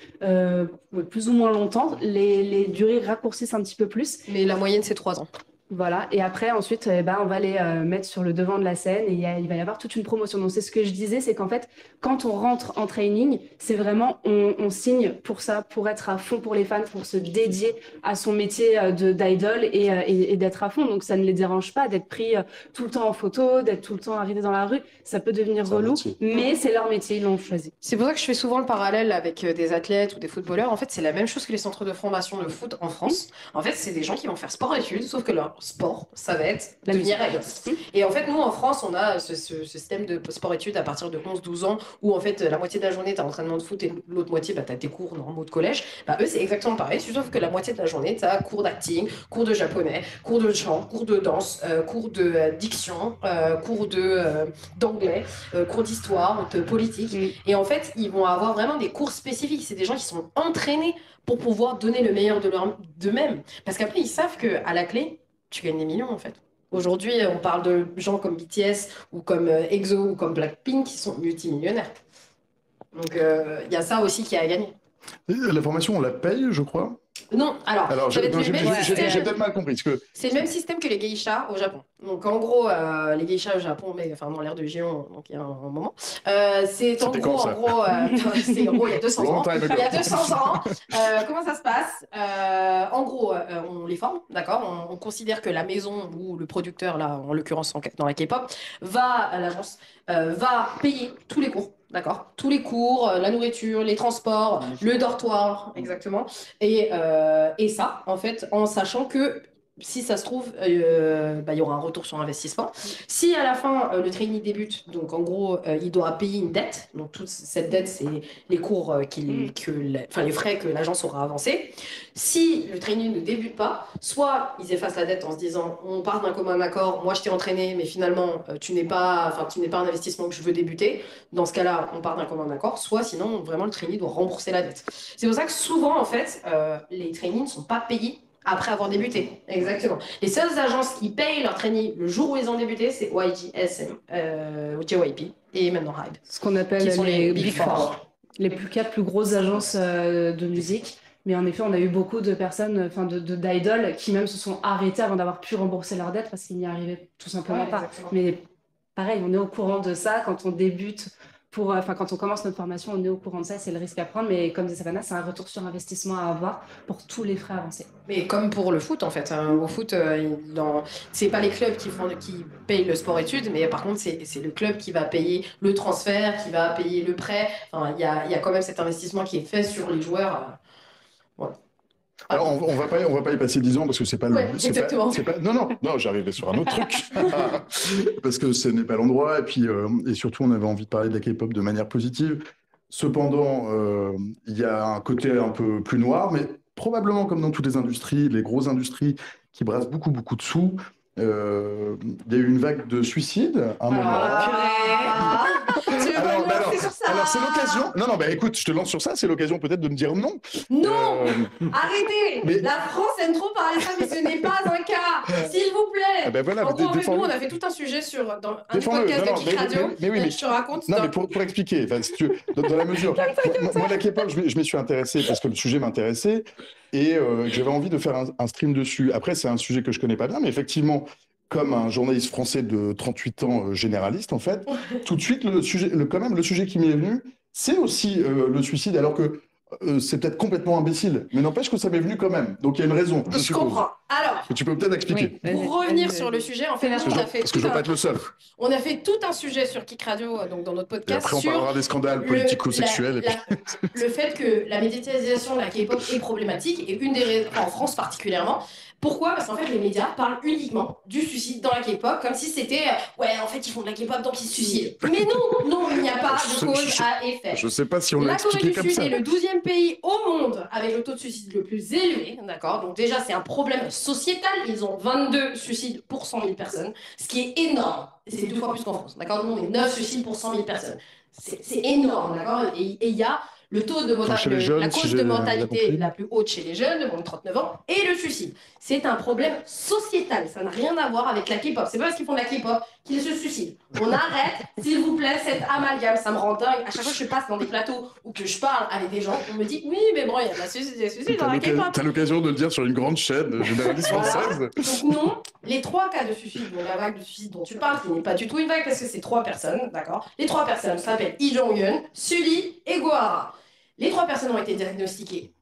plus ou moins longtemps. Les durées raccourcissent un petit peu plus. Mais la moyenne, c'est 3 ans. Voilà, et après, ensuite, on va les mettre sur le devant de la scène et il va y avoir toute une promotion. Donc, c'est ce que je disais, c'est qu'en fait, quand on rentre en training, c'est vraiment, on signe pour ça, pour être à fond pour les fans, pour se dédier à son métier d'idol et d'être à fond. Donc, ça ne les dérange pas d'être pris tout le temps en photo, d'être tout le temps arrivé dans la rue. Ça peut devenir C'est un relou, métier. mais c'est leur métier, ils l'ont choisi. C'est pour ça que je fais souvent le parallèle avec des athlètes ou des footballeurs. En fait, c'est la même chose que les centres de formation de foot en France. En fait, c'est des gens qui vont faire sport-études, sauf que leur sport, ça va être La devenir musique. idol. Et en fait, nous, en France, on a ce système de sport-études à partir de 11-12 ans, où en fait, la moitié de la journée, tu as entraînement de foot et l'autre moitié, tu as tes cours normaux de collège. Eux, c'est exactement pareil, sauf que la moitié de la journée, tu as cours d'acting, cours de japonais, cours de chant, cours de danse, cours de diction, cours d'anglais, cours d'histoire, de politique. Et en fait, ils vont avoir vraiment des cours spécifiques. C'est des gens qui sont entraînés pour pouvoir donner le meilleur d'eux-mêmes. Parce qu'après, ils savent qu'à la clé, tu gagnes des millions, en fait. Aujourd'hui, on parle de gens comme BTS ou comme EXO ou comme Blackpink qui sont multimillionnaires. Donc, il y a ça aussi qui a à gagner. La formation, on la paye, je crois. Non, alors, Alors, ça va être le même système. j'ai peut-être mal compris. Parce que C'est le même système que les geishas au Japon. Donc en gros, les geishas au Japon, mais enfin dans l'ère de Gion, donc il y a un moment. C'est en C'était gros, quand, ça c'est en gros il y a 200 ans. Long time ago. Il y a 200 ans. Comment ça se passe? En gros, on les forme, d'accord? On considère que la maison ou le producteur, là, en l'occurrence dans la K-pop, l'agence, va payer tous les cours. D'accord? Tous les cours, la nourriture, les transports, le dortoir, exactement. Et ça, en fait, en sachant que si ça se trouve, il y aura un retour sur investissement. Si à la fin, le trainee débute, donc en gros, il doit payer une dette. Donc toute cette dette, c'est les cours, les frais que l'agence aura avancés. Si le trainee ne débute pas, soit ils effacent la dette en se disant, on part d'un commun accord, moi je t'ai entraîné, mais finalement, tu n'es pas un investissement que je veux débuter. Dans ce cas-là, on part d'un commun accord. Soit sinon, vraiment, le trainee doit rembourser la dette. C'est pour ça que souvent, en fait, les trainees ne sont pas payés après avoir débuté. Exactement. Les seules agences qui payent leurs trainees le jour où ils ont débuté, c'est YG, SM, JYP et maintenant Hybe. Ce qu'on appelle Qui sont les les Big Big Four. Four. Les quatre plus grosses agences de musique. Mais en effet, on a eu beaucoup de personnes, d'idoles, qui même se sont arrêtées avant d'avoir pu rembourser leurs dettes parce qu'ils n'y arrivaient tout simplement pas. Exactement. Mais pareil, on est au courant de ça quand on débute. Quand on commence notre formation, on est au courant de ça, c'est le risque à prendre. Mais comme dit Savannah, c'est un retour sur investissement à avoir pour tous les frais avancés. Mais comme pour le foot, en fait. Au foot, c'est pas les clubs qui payent le sport-études, mais par contre, c'est le club qui va payer le transfert, qui va payer le prêt. Enfin, il y a quand même cet investissement qui est fait sur les joueurs. Voilà. Alors, on va pas y passer 10 ans parce que c'est pas le. Ouais, exactement. Non, j'arrivais sur un autre truc. Parce que ce n'est pas l'endroit. Et puis, et surtout, on avait envie de parler de la K-pop de manière positive. Cependant, il y a un côté un peu plus noir, mais probablement comme dans toutes les industries, les grosses industries qui brassent beaucoup, beaucoup de sous. Il y a eu une vague de suicides à un moment. Tu veux pas me lancer sur ça? Alors, c'est l'occasion. Non, écoute, je te lance sur ça. C'est l'occasion peut-être de me dire non. Non, arrêtez. La France aime trop parler de ça, mais ce n'est pas un cas. S'il vous plaît. Ah ben voilà, en gros, en fait, nous, défends-le. on a fait tout un sujet dans un Défends-le. podcast Non, de Geek Radio. mais oui, mais je te raconte. Non, mais pour expliquer, si tu veux, dans la mesure. Moi, la K-pop, je m'y suis intéressé parce que le sujet m'intéressait et j'avais envie de faire un stream dessus. Après, c'est un sujet que je connais pas bien, mais effectivement, comme un journaliste français de 38 ans généraliste, en fait, tout de suite, le sujet qui m'est venu, c'est aussi le suicide, alors que c'est peut-être complètement imbécile, mais n'empêche que ça m'est venu quand même. Donc il y a une raison. Je comprends. Alors, que tu peux peut-être expliquer. Oui. pour revenir sur le sujet, en fait, Parce que je veux pas être le seul. on a fait tout un sujet sur Geek Radio, donc dans notre Et podcast, après, on sur parlera des scandales politico-sexuels. le fait que la médiatisation de la K-pop est problématique, et une des raisons, en France particulièrement. Pourquoi? Parce qu'en fait, les médias parlent uniquement du suicide dans la K-pop, comme si c'était en fait, ils font de la K-pop, donc ils se suicident. Mais non, il n'y a pas de cause à effet. Je sais pas si on l'a La Corée expliqué du comme Sud ça. est le 12e pays au monde avec le taux de suicide le plus élevé, d'accord? Donc déjà, c'est un problème sociétal. Ils ont 22 suicides pour 100 000 personnes, ce qui est énorme. C'est 2 fois plus qu'en France, d'accord? Nous, on est 9 suicides pour 100 000 personnes. C'est énorme, d'accord? Et il y a le taux de la cause de mortalité la plus haute chez les jeunes, de moins de 39 ans, et le suicide. C'est un problème sociétal. Ça n'a rien à voir avec la K-pop. C'est pas parce qu'ils font de la K-pop qu'ils se suicident. On arrête, s'il vous plaît, cet amalgame. Ça me rend dingue. À chaque fois que je passe dans des plateaux ou que je parle avec des gens, on me dit oui, mais bon, il y a des suicides dans la K-pop. T'as l'occasion de le dire sur une grande chaîne généraliste française. Donc non, les 3 cas de suicide, donc la vague de suicide dont tu parles, qui n'est pas du tout une vague parce que c'est 3 personnes, d'accord? Les 3 personnes s'appellent Lee Jong-un, Sully et Gohara. Les 3 personnes ont été diagnostiquées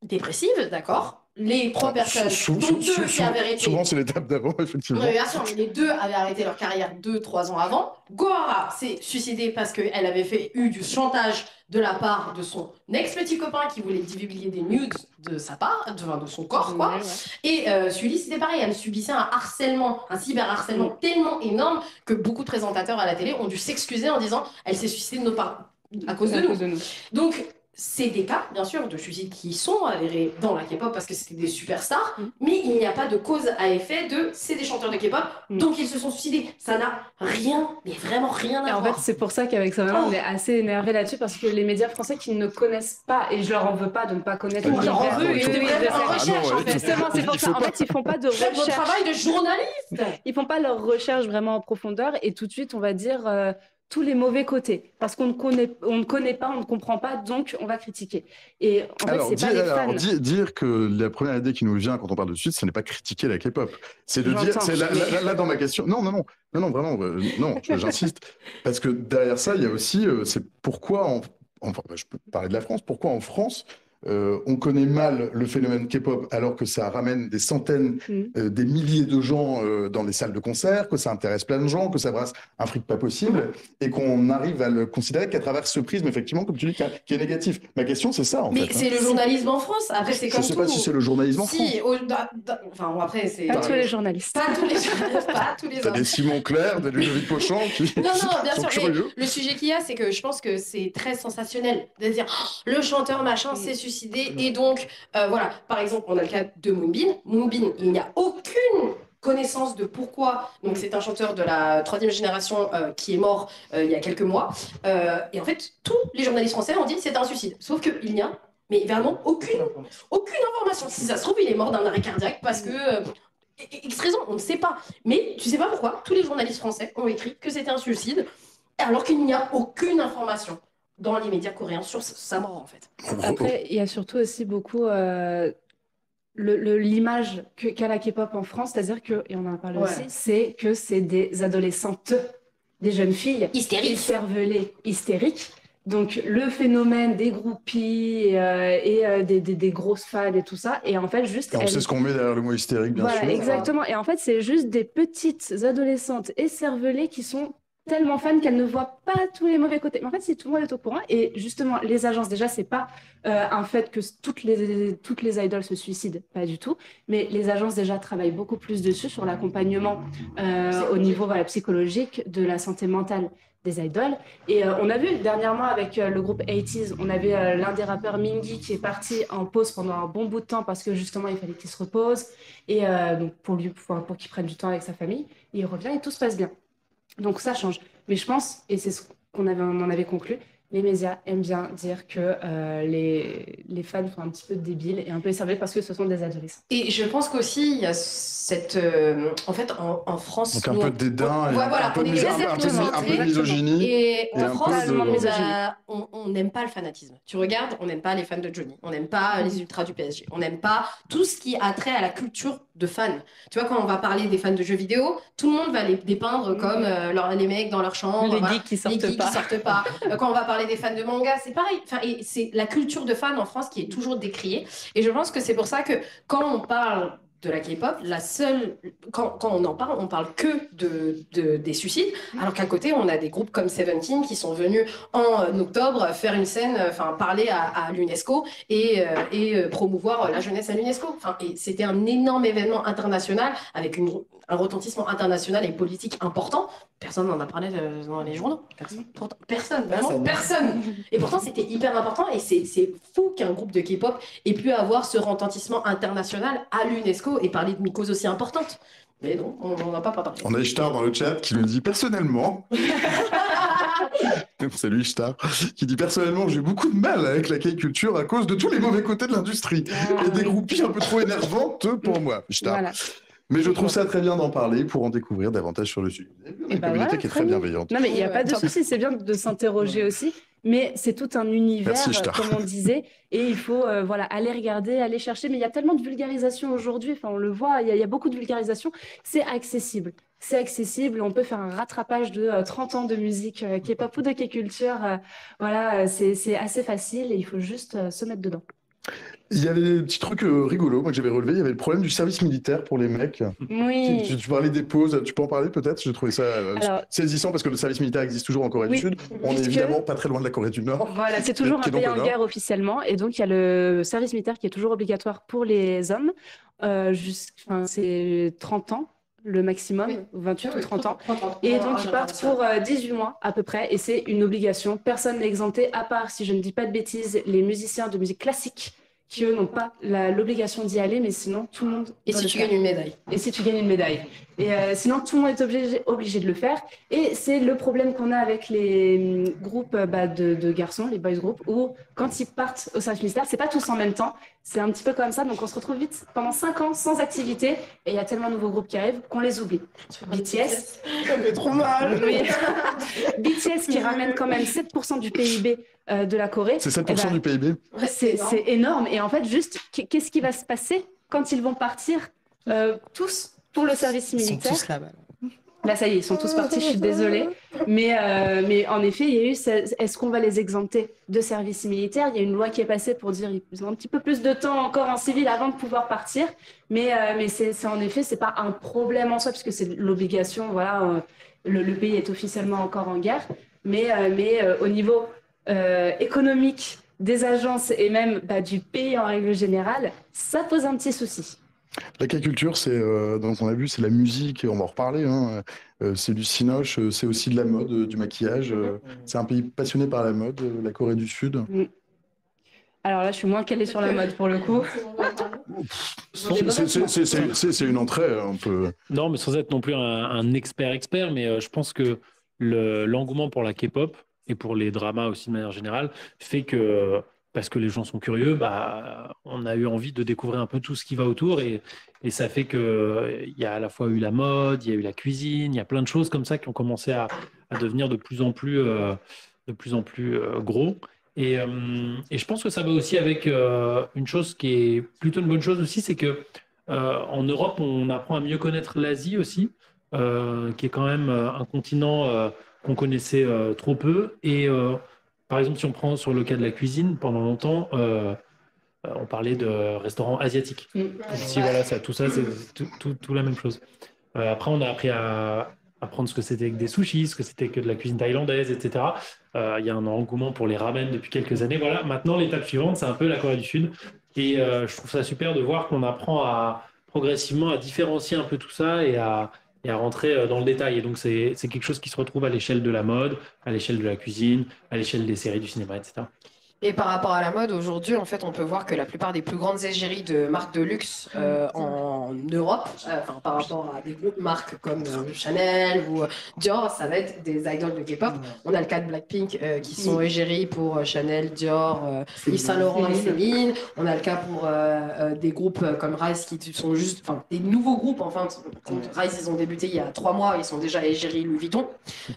dépressives, d'accord? Les 3 personnes, dont 2 qui avaient arrêté. Souvent, c'est l'étape d'avant, effectivement. Oui, bien sûr, mais les 2 avaient arrêté leur carrière 2-3 ans avant. Gohara s'est suicidée parce qu'elle avait eu du chantage de la part de son ex-petit copain qui voulait divulguer des nudes de sa part, de son corps, quoi. Ouais. Et Sully, c'était pareil, elle subissait un cyberharcèlement tellement énorme que beaucoup de présentateurs à la télé ont dû s'excuser en disant elle s'est suicidée de nos parents. À cause de nous. Donc, c'est des cas, bien sûr, de suicides qui sont avérés dans la K-pop parce que c'était des superstars, mais il n'y a pas de cause à effet de c'est des chanteurs de K-pop, donc ils se sont suicidés. Ça n'a rien, mais vraiment rien à Et en voir. fait, c'est pour ça qu'avec Savannah, on est assez énervé là-dessus parce que les médias français qui ne connaissent pas, et je leur en veux pas de ne pas connaître On leur en l'univers veut, de ils devraient cette- faire en recherche, en fait. Justement, c'est pour Il ça. faut En fait, ils font pas de Faites votre recherche. travail de journaliste. Ils font pas leur recherche vraiment en profondeur et tout de suite, on va dire tous les mauvais côtés parce qu'on ne connaît pas, on ne comprend pas, donc on va critiquer. Et en fait, Alors, c'est pas les fans. dire que la première idée qui nous vient quand on parle de suite, ce n'est pas critiquer la K-pop. C'est de dire, J'entends, c'est là dans ma question. Non, vraiment, non, j'insiste. Parce que derrière ça, il y a aussi, c'est pourquoi, je peux parler de la France, pourquoi en France, on connaît mal le phénomène K-pop alors que ça ramène des centaines, des milliers de gens dans les salles de concert, que ça intéresse plein de gens, que ça brasse un fric pas possible, et qu'on arrive à le considérer qu'à travers ce prisme, effectivement, comme tu dis, qui est négatif. Ma question, c'est ça, en Mais fait. c'est le journalisme en France. Après, c'est Je comme sais tout. pas si c'est le journalisme en France. Si, enfin, bon, après, c'est. Pas tous les journalistes. Pas tous les journalistes, pas tous les T'as hommes. des Simon Clair, des Ludovic Pochon qui Non, bien sont sûr. Mais curieux. le sujet qu'il y a, c'est que je pense que c'est très sensationnel de dire oh, le chanteur machin s'est suicidé et donc voilà. Par exemple, on a le cas de Moonbin. Moonbin, il n'y a aucune connaissance de pourquoi. Donc c'est un chanteur de la 3e génération qui est mort il y a quelques mois. Et en fait, tous les journalistes français ont dit c'est un suicide. Sauf qu'il n'y a mais vraiment aucune information. Si ça se trouve, il est mort d'un arrêt cardiaque parce que X raison, on ne sait pas. Mais tu sais pas pourquoi tous les journalistes français ont écrit que c'était un suicide, alors qu'il n'y a aucune information dans les médias coréens sur sa mort, en fait. Après, il y a surtout aussi beaucoup l'image qu'a la K-pop en France, c'est-à-dire que, et on en a parlé aussi, c'est que c'est des adolescentes, des jeunes filles Hystériques. écervelées, hystériques. Donc le phénomène des groupies des grosses fans et tout ça, et en fait juste Et on sait ce qu'on met derrière le mot hystérique, bien voilà, sûr. exactement. Et en fait, c'est juste des petites adolescentes écervelées qui sont tellement fans qu'elles ne voient pas tous les mauvais côtés. Mais en fait, si tout le monde est au courant, et justement, les agences, déjà, c'est pas un fait que toutes les idoles se suicident, pas du tout, mais les agences, déjà, travaillent beaucoup plus dessus, sur l'accompagnement au niveau psychologique de la santé mentale des idoles. Et on a vu dernièrement avec le groupe 80s, on avait l'un des rappeurs Mingy qui est parti en pause pendant un bon bout de temps parce que justement il fallait qu'il se repose et donc pour qu'il prenne du temps avec sa famille. Et il revient et tout se passe bien. Donc ça change. Mais je pense, et c'est ce on en avait conclu, les médias aiment bien dire que les fans sont un petit peu débiles et un peu écervelés parce que ce sont des adolescents. Et je pense qu'aussi, il y a cette... en fait, en France... Donc un peu de dédain, et un peu de misogynie. Et en France, de... on n'aime pas le fanatisme. Tu regardes, on n'aime pas les fans de Johnny, on n'aime pas les ultras du PSG, on n'aime pas tout ce qui a trait à la culture de fans. Tu vois, quand on va parler des fans de jeux vidéo, tout le monde va les dépeindre comme les mecs dans leur chambre, les geeks qui sortent pas. Quand on va parler des fans de manga, c'est pareil. Enfin, et c'est la culture de fans en France qui est toujours décriée. Et je pense que c'est pour ça que quand on parle de la K-pop, quand on parle que des suicides, alors qu'à côté, on a des groupes comme Seventeen qui sont venus en octobre faire une scène, parler à l'UNESCO et promouvoir la jeunesse à l'UNESCO. Et c'était un énorme événement international avec un retentissement international et politique important. Personne n'en a parlé dans les journaux. Personne. Et pourtant, c'était hyper important et c'est fou qu'un groupe de K-pop ait pu avoir ce retentissement international à l'UNESCO et parler d'une cause aussi importante. Mais non, on n'en a pas parlé. On a Ishtar dans le chat qui nous dit personnellement... Salut Ishtar, qui dit personnellement j'ai beaucoup de mal avec la K-culture à cause de tous les mauvais côtés de l'industrie et des groupies un peu trop énervantes pour moi. Ishtar. Voilà. Mais je trouve ça très bien d'en parler pour en découvrir davantage sur le sujet. Une communauté qui est très bienveillante. Non mais il n'y a pas de souci, c'est bien de s'interroger aussi, mais c'est tout un univers, comme on disait, et il faut aller regarder, aller chercher. Mais il y a tellement de vulgarisation aujourd'hui, on le voit, il y a beaucoup de vulgarisation, c'est accessible. C'est accessible, on peut faire un rattrapage de 30 ans de musique K-pop ou de K-culture. C'est assez facile et il faut juste se mettre dedans. Il y avait des petits trucs rigolos, moi que j'avais relevé. Il y avait le problème du service militaire pour les mecs. Oui. Tu parlais des pauses, tu peux en parler peut-être? J'ai trouvé ça saisissant parce que le service militaire existe toujours en Corée du Sud. On est évidemment pas très loin de la Corée du Nord. Voilà, c'est toujours un pays en guerre officiellement. Et donc il y a le service militaire qui est toujours obligatoire pour les hommes. C'est 30 ans. le maximum, 28 ou 30 ans. 30 ans. Et donc, ils partent pour 18 mois à peu près, et c'est une obligation. Personne n'est exempté, à part, si je ne dis pas de bêtises, les musiciens de musique classique, qui eux n'ont pas l'obligation d'y aller, mais sinon, tout le monde. Et doit si le tu faire. gagnes une médaille. Et si tu gagnes une médaille. Et sinon, tout le monde est obligé de le faire. Et c'est le problème qu'on a avec les groupes de garçons, les boys groups, où quand ils partent au service militaire, c'est pas tous en même temps. C'est un petit peu comme ça. Donc, on se retrouve vite pendant 5 ans sans activité. Et il y a tellement de nouveaux groupes qui arrivent qu'on les oublie. BTS. Ça fait trop mal. Oui. BTS qui ramène quand même 7% du PIB de la Corée. C'est 7% Eh ben, du PIB. c'est énorme. Et en fait, juste, qu'est-ce qui va se passer quand ils vont partir tous pour le service Ils sont militaire? tous là-bas. Là, ça y est, ils sont tous partis, je suis désolée. Mais en effet, il y a eu, est-ce qu'on va les exempter de service militaire? Il y a une loi qui est passée pour dire qu'ils ont un petit peu plus de temps encore en civil avant de pouvoir partir. Mais c'est en effet, c'est pas un problème en soi, puisque c'est l'obligation. Voilà, le pays est officiellement encore en guerre. Mais au niveau économique des agences et même du pays en règle générale, ça pose un petit souci. L'agriculture, c'est, donc on a vu, c'est la musique, on va en reparler, hein. C'est du cinoche, c'est aussi de la mode, du maquillage. C'est un pays passionné par la mode, la Corée du Sud. Alors là, je suis moins calée sur la mode pour le coup. C'est une entrée un peu. Non, mais sans être non plus un expert, mais je pense que l'engouement pour la K-pop et pour les dramas aussi de manière générale fait que, parce que les gens sont curieux, on a eu envie de découvrir un peu tout ce qui va autour et ça fait que il y a à la fois eu la mode, il y a eu la cuisine, il y a plein de choses comme ça qui ont commencé à devenir de plus en plus, gros. Et je pense que ça va aussi avec une chose qui est plutôt une bonne chose aussi, c'est que en Europe, on apprend à mieux connaître l'Asie aussi, qui est quand même un continent qu'on connaissait trop peu. Et par exemple, si on prend sur le cas de la cuisine, pendant longtemps, on parlait de restaurants asiatiques. Si voilà, tout ça, c'est tout la même chose. Après, on a appris à apprendre ce que c'était que des sushis, ce que c'était que de la cuisine thaïlandaise, etc. Il y a un engouement pour les ramen depuis quelques années. Voilà, maintenant, l'étape suivante, c'est un peu la Corée du Sud. Et je trouve ça super de voir qu'on apprend progressivement à différencier un peu tout ça et à rentrer dans le détail. Et donc, c'est quelque chose qui se retrouve à l'échelle de la mode, à l'échelle de la cuisine, à l'échelle des séries, du cinéma, etc. Et par rapport à la mode, aujourd'hui, en fait, on peut voir que la plupart des plus grandes égéries de marques de luxe en Europe, par rapport à des grosses marques comme Chanel ou Dior, ça va être des idoles de K-pop. On a le cas de Blackpink qui sont égéries pour Chanel, Dior, Yves Saint Laurent et Céline. On a le cas pour des groupes comme Rise qui sont juste, des nouveaux groupes. Enfin, Rise, ils ont débuté il y a 3 mois, ils sont déjà égéries Louis Vuitton.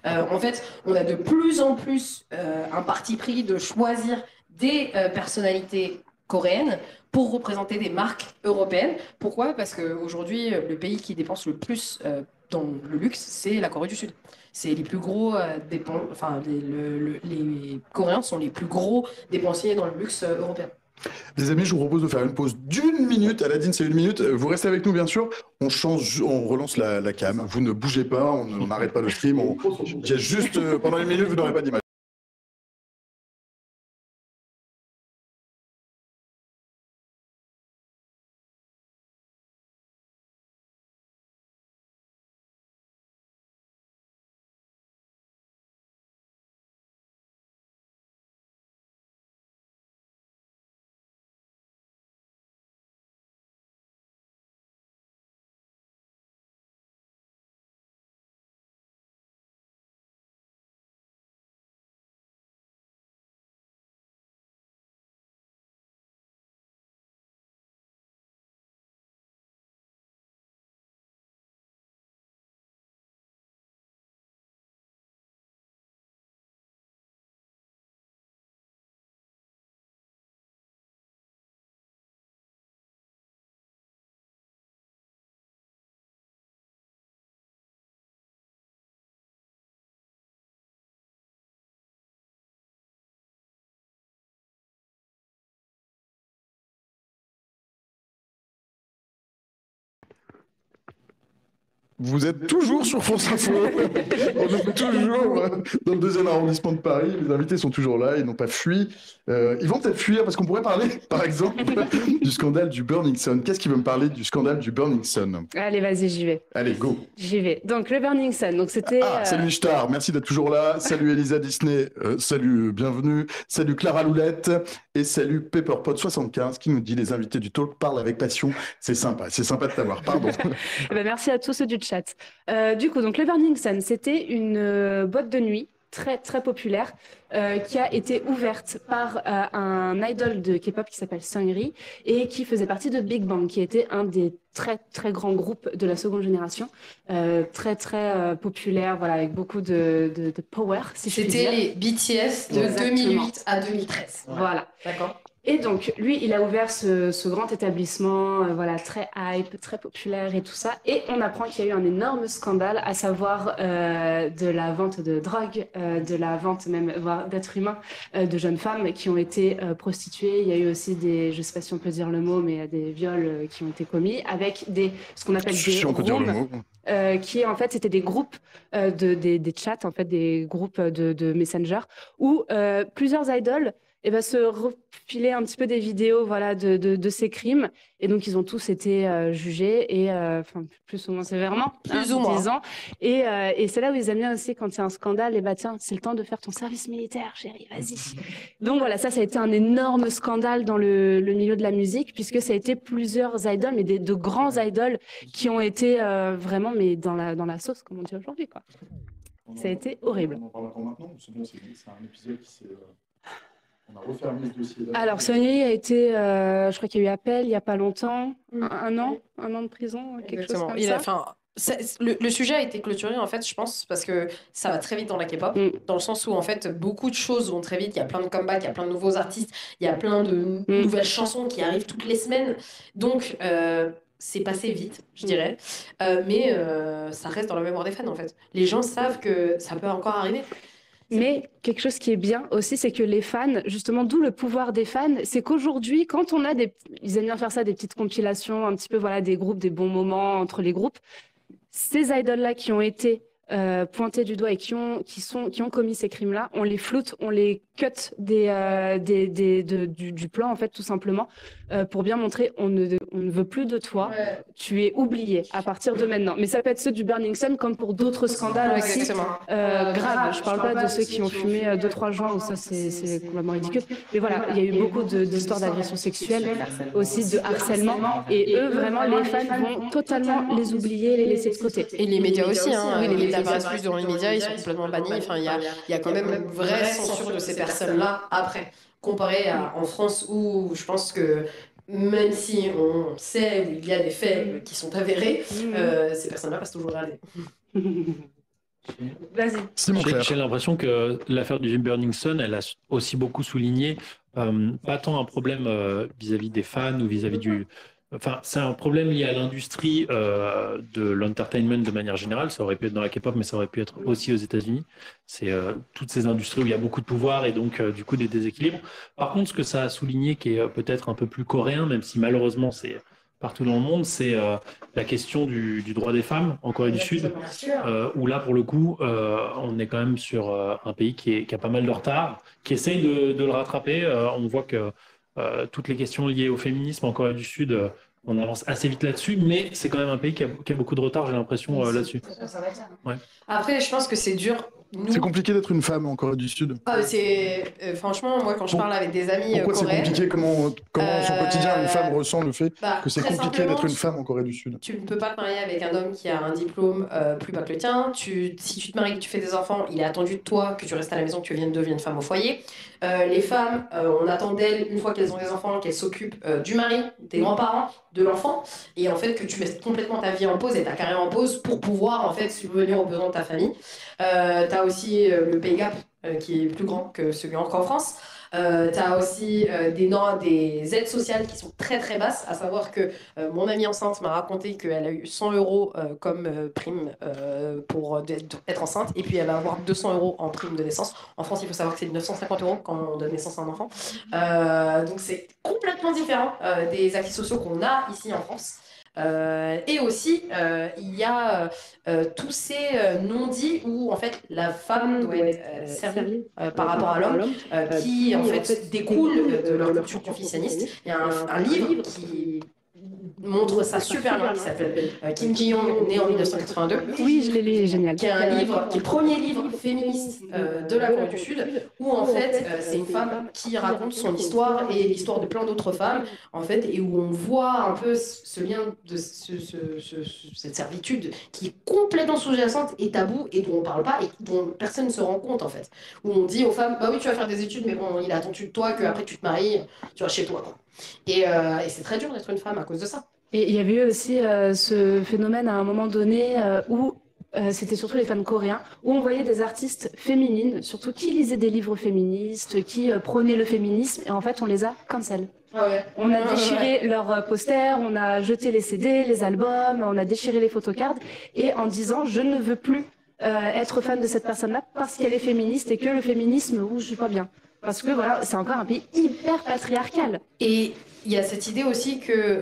En fait, on a de plus en plus un parti pris de choisir des personnalités coréennes pour représenter des marques européennes. Pourquoi? Parce qu'aujourd'hui, le pays qui dépense le plus dans le luxe, c'est la Corée du Sud. C'est les plus gros les Coréens sont les plus gros dépensiers dans le luxe européen. Les amis, je vous propose de faire une pause d'1 minute. Aladine, c'est 1 minute. Vous restez avec nous, bien sûr. On change, on relance la cam. Vous ne bougez pas, on n'arrête pas le stream. Il y a juste, pendant 1 minute, vous n'aurez pas d'image. Vous êtes toujours sur France Info. On est toujours dans le 2e arrondissement de Paris. Les invités sont toujours là, ils n'ont pas fui. Ils vont peut-être fuir parce qu'on pourrait parler, par exemple, du scandale du Burning Sun. Qu'est-ce qui veut me parler du scandale du Burning Sun? Allez, vas-y, j'y vais. Allez, go. J'y vais. Donc, le Burning Sun. Donc, c'était. Salut Ishtar, merci d'être toujours là. Salut Elisa Disney, salut, bienvenue. Salut Clara Loulette et salut Pepperpot75 qui nous dit les invités du talk parlent avec passion. C'est sympa de t'avoir. Pardon. Merci à tous ceux du chat. Du coup, donc le Burning Sun, c'était une boîte de nuit très très populaire qui a été ouverte par un idol de K-pop qui s'appelle Seungri et qui faisait partie de Big Bang, qui était un des très très grands groupes de la seconde génération, très très populaire, voilà, avec beaucoup de power. Si je puis dire. C'était les BTS de Exactement. 2008 à 2013. Voilà. D'accord. Et donc, lui, il a ouvert ce grand établissement, voilà, très hype, très populaire et tout ça. Et on apprend qu'il y a eu un énorme scandale, à savoir de la vente de drogue, de la vente même, voire d'êtres humains, de jeunes femmes qui ont été prostituées. Il y a eu aussi des, je sais pas si on peut dire le mot, mais des viols qui ont été commis avec ce qu'on appelle des Si on peut dire le rooms, mot. qui en fait c'était des groupes des chats, en fait des groupes de Messenger où plusieurs idoles se refilaient un petit peu des vidéos, voilà, de ces crimes, et donc ils ont tous été jugés et enfin plus ou moins sévèrement, Plus ou moins. disons. Et c'est là où ils aiment bien aussi, quand il y a un scandale, et tiens, c'est le temps de faire ton service militaire, chérie, vas-y. Donc voilà, ça a été un énorme scandale dans le milieu de la musique, puisque ça a été plusieurs idoles, mais de grands idoles qui ont été vraiment mais dans la sauce, comme on dit aujourd'hui, quoi. Ça a été horrible. On en parle encore maintenant, c'est bon, c'est un épisode qui s'est... On a refermé ce dossier. Alors, Seungri a été, je crois qu'il y a eu appel il n'y a pas longtemps, un an de prison, quelque chose comme ça. Le sujet a été clôturé, en fait, je pense, parce que ça va très vite dans la K-pop, dans le sens où, en fait, beaucoup de choses vont très vite. Il y a plein de comebacks, il y a plein de nouveaux artistes, il y a plein de nouvelles chansons qui arrivent toutes les semaines. Donc, c'est passé vite, je dirais. Mais ça reste dans la mémoire des fans, en fait. Les gens savent que ça peut encore arriver. Mais quelque chose qui est bien aussi, c'est que les fans, justement, d'où le pouvoir des fans, c'est qu'aujourd'hui, quand on a ils aiment bien faire ça, des petites compilations, un petit peu, voilà, des groupes, des bons moments entre les groupes, ces idoles-là qui ont été pointés du doigt et qui ont commis ces crimes-là, on les floute, on les cut du plan, en fait, tout simplement, pour bien montrer on ne veut plus de toi, tu es oublié à partir de maintenant. Mais ça peut être ceux du Burning Sun comme pour d'autres scandales aussi graves. Je parle pas de ceux qui ont fumé 2-3 joints où ça c'est complètement ridicule. Mais voilà, il y a eu beaucoup d'histoires d'agression sexuelle, aussi de harcèlement, et eux vraiment les fans vont totalement les oublier, les laisser de côté. Et les médias aussi, hein. Les médias apparaissent plus dans les médias, ils sont complètement bannis. Enfin, il y a quand même une vraie censure de ces personnes-là après, comparé en France où je pense que même si on sait qu'il y a des faits qui sont avérés, ces personnes-là passent toujours à l'aide. Vas-y. J'ai l'impression que l'affaire du Burning Sun, elle a aussi beaucoup souligné pas tant un problème vis-à-vis des fans ou vis-à-vis du... Enfin, c'est un problème lié à l'industrie de l'entertainment de manière générale. Ça aurait pu être dans la K-pop, mais ça aurait pu être aussi aux États-Unis. C'est toutes ces industries où il y a beaucoup de pouvoir et donc du coup des déséquilibres. Par contre, ce que ça a souligné, qui est peut-être un peu plus coréen, même si malheureusement c'est partout dans le monde, c'est la question du droit des femmes en Corée du Sud, où là, pour le coup, on est quand même sur un pays qui a pas mal de retard, qui essaye de le rattraper. On voit que toutes les questions liées au féminisme en Corée du Sud, on avance assez vite là-dessus, mais c'est quand même un pays qui a beaucoup de retard, j'ai l'impression, là-dessus. Ouais. Après, je pense que c'est dur. C'est compliqué d'être une femme en Corée du Sud. Franchement, moi, quand je parle avec des amis pourquoi coréens... c'est compliqué? Comment son quotidien, une femme ressent le fait que c'est compliqué d'être une femme en Corée du Sud? Tu ne peux pas te marier avec un homme qui a un diplôme plus bas que le tien. Si tu te maries et que tu fais des enfants, il est attendu de toi que tu restes à la maison, que tu deviennes femme au foyer. Les femmes, on attend d'elles, une fois qu'elles ont des enfants, qu'elles s'occupent du mari, des grands-parents, de l'enfant, et en fait que tu mettes complètement ta vie en pause et ta carrière en pause pour pouvoir en fait subvenir aux besoins de ta famille. T'as aussi le pay gap qui est plus grand que celui qu'en France. T'as aussi des aides sociales qui sont très très basses, à savoir que mon amie enceinte m'a raconté qu'elle a eu 100 € comme prime pour être enceinte, et puis elle va avoir 200 € en prime de naissance. En France, il faut savoir que c'est 950 € quand on donne naissance à un enfant. Donc c'est complètement différent des acquis sociaux qu'on a ici en France. Et aussi, il y a tous ces non-dits où en fait la femme doit être servie par rapport à l'homme, qui en fait découlent de leur culture confucianiste. Il y a un livre qui montre ça super bien, qui s'appelle Kim Ji-young, né en 1982. Oui, je l'ai lu, il est génial. Qui est un livre, qui est le premier livre féministe de la Corée du Sud, où en fait c'est une femme qui raconte son histoire et l'histoire de plein d'autres femmes, en fait, et où on voit un peu ce lien de cette servitude qui est complètement sous-jacente et taboue et dont on parle pas et dont personne ne se rend compte en fait. Où on dit aux femmes, bah oui, tu vas faire des études, mais bon, il a attendu de toi qu'après tu te maries, tu vas chez toi, quoi. Et c'est très dur d'être une femme à cause de ça. Et il y avait eu aussi ce phénomène à un moment donné où c'était surtout les fans coréens, où on voyait des artistes féminines, surtout qui lisaient des livres féministes, qui prônaient le féminisme, et en fait on les a cancel. Ah ouais. On a déchiré leurs posters, on a jeté les CD, les albums, on a déchiré les photocards, et en disant je ne veux plus être fan de cette personne-là parce qu'elle est féministe et que le féminisme, je suis pas bien. Parce que voilà, c'est encore un pays hyper patriarcal. Et il y a cette idée aussi que,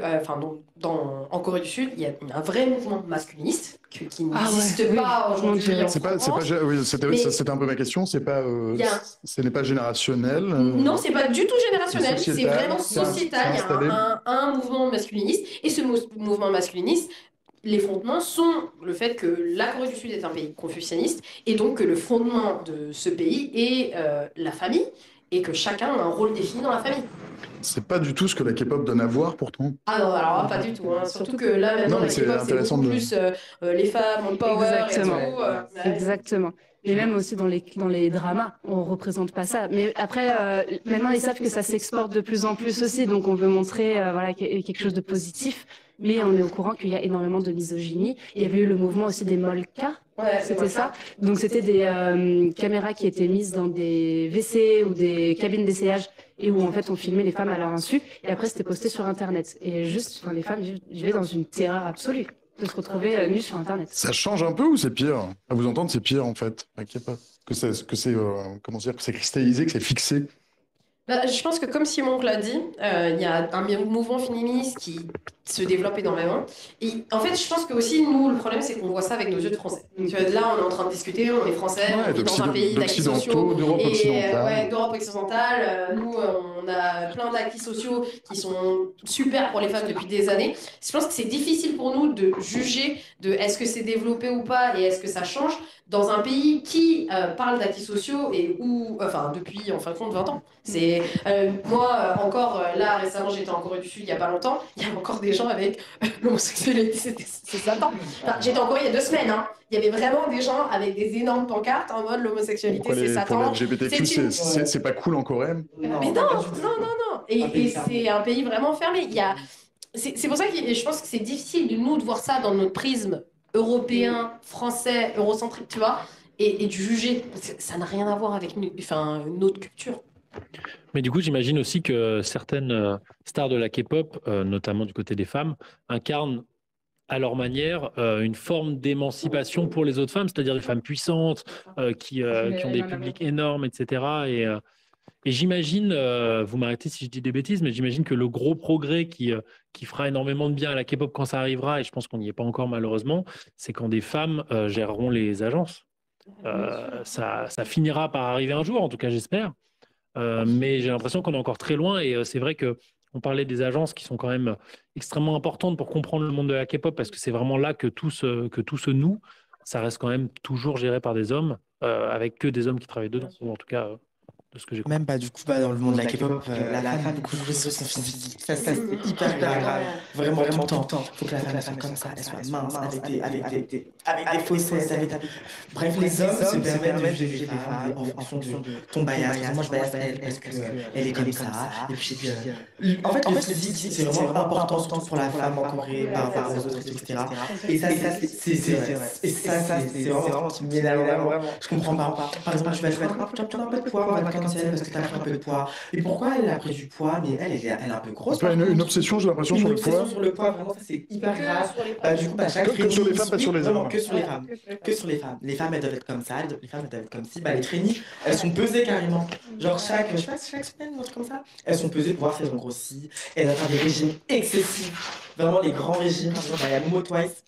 en Corée du Sud, il y a un vrai mouvement masculiniste qui n'existe pas aujourd'hui en France. Oui, c'était un peu ma question. Ce n'est pas générationnel. Non, c'est pas du tout générationnel. C'est vraiment sociétal. Il y a un mouvement masculiniste. Et ce mouvement masculiniste, les fondements sont le fait que la Corée du Sud est un pays confucianiste et donc que le fondement de ce pays est la famille et que chacun a un rôle défini dans la famille. C'est pas du tout ce que la K-pop donne à voir pourtant. Ah non, alors pas du tout. Hein. Surtout que là, maintenant, la K-pop, c'est beaucoup plus les femmes, le power Exactement. et tout. Exactement. Et même aussi dans les dramas, on représente pas ça. Mais après, maintenant, ils savent que ça s'exporte de plus en plus aussi, donc on veut montrer voilà, quelque chose de positif. Mais on est au courant qu'il y a énormément de misogynie. Il y avait eu le mouvement aussi des molkas, c'était ça. Donc c'était des caméras qui étaient mises dans des WC ou des cabines d'essayage et où en fait on filmait les femmes à leur insu. Et après c'était posté sur Internet. Et juste, les femmes vivaient dans une terreur absolue de se retrouver nues sur Internet. Ça change un peu ou c'est pire? À vous entendre, c'est pire en fait. Que c'est comment dire, que c'est cristallisé, que c'est fixé. Je pense que comme Simon l'a dit, il y a un mouvement féministe qui se développe énormément. Et en fait, je pense que aussi, nous, le problème, c'est qu'on voit ça avec nos yeux de français. Tu vois, là, on est en train de discuter, on est français, on vit dans un pays d'acquis sociaux. D'Europe occidentale. D'Europe occidentale. Nous, on a plein d'acquis sociaux qui sont super pour les femmes depuis des années. Je pense que c'est difficile pour nous de juger de est-ce que c'est développé ou pas et est-ce que ça change dans un pays qui parle d'acquis sociaux et où, depuis, en fin de compte, 20 ans. C'est, moi, encore, là, récemment, j'étais en Corée du Sud il n'y a pas longtemps, il y a encore des gens avec l'homosexualité, c'est Satan. J'étais en Corée il y a 2 semaines, hein. Il y avait vraiment des gens avec des énormes pancartes en mode l'homosexualité, c'est Satan. Pour LGBTQ, c'est pas cool en Corée. Mais non. Et c'est un pays vraiment fermé. C'est pour ça que je pense que c'est difficile de nous de voir ça dans notre prisme européen, français, eurocentrique, tu vois, et de juger. Ça n'a rien à voir avec une autre culture. Mais du coup, j'imagine aussi que certaines stars de la K-pop, notamment du côté des femmes, incarnent à leur manière une forme d'émancipation pour les autres femmes, c'est-à-dire des femmes puissantes qui ont des publics énormes, etc. Et j'imagine, vous m'arrêtez si je dis des bêtises, mais j'imagine que le gros progrès qui fera énormément de bien à la K-pop quand ça arrivera, et je pense qu'on n'y est pas encore malheureusement, c'est quand des femmes géreront les agences. Ça finira par arriver un jour, en tout cas j'espère. Mais j'ai l'impression qu'on est encore très loin et c'est vrai qu'on parlait des agences qui sont quand même extrêmement importantes pour comprendre le monde de la K-pop parce que c'est vraiment là que tout se noue. Ça reste quand même toujours géré par des hommes avec que des hommes qui travaillent dedans, ou en tout cas de ce que j'ai compris. Même du coup, dans le monde de la K-pop, la femme beaucoup joué sur son physique. Ça c'est hyper grave. Vraiment tout le temps. Faut que la femme soit comme ça, elle soit mince, avec des faussettes, Bref, les hommes se permettent de juger les femmes en fonction de ton bias. Moi, je bias elle, est-ce qu'elle est comme ça? Et puis, en fait, le physique, c'est vraiment important, surtout pour la femme en Corée, par rapport aux autres, etc. Et ça, c'est vraiment qui m'énerve vraiment. Je comprends pas. Par exemple, je vais être un peu de poids, on va parce que t'as pris un peu de poids. Et pourquoi elle a pris du poids? Mais elle est un peu grosse. C'est pas une obsession, j'ai l'impression, sur le poids. Une obsession sur le poids, vraiment, ça c'est hyper grave. Du coup, chaque que sur les femmes, pas sur les hommes. Que sur les femmes. Que sur les femmes. Les femmes, elles doivent être comme ça, les femmes, elles doivent être comme ci. Les trainees, elles sont pesées carrément. Genre chaque semaine, ou un truc comme ça. Elles sont pesées pour voir si elles ont grossi. Elles doivent faire des régimes excessifs. vraiment les grands régimes. Par exemple, il y a Momo Twice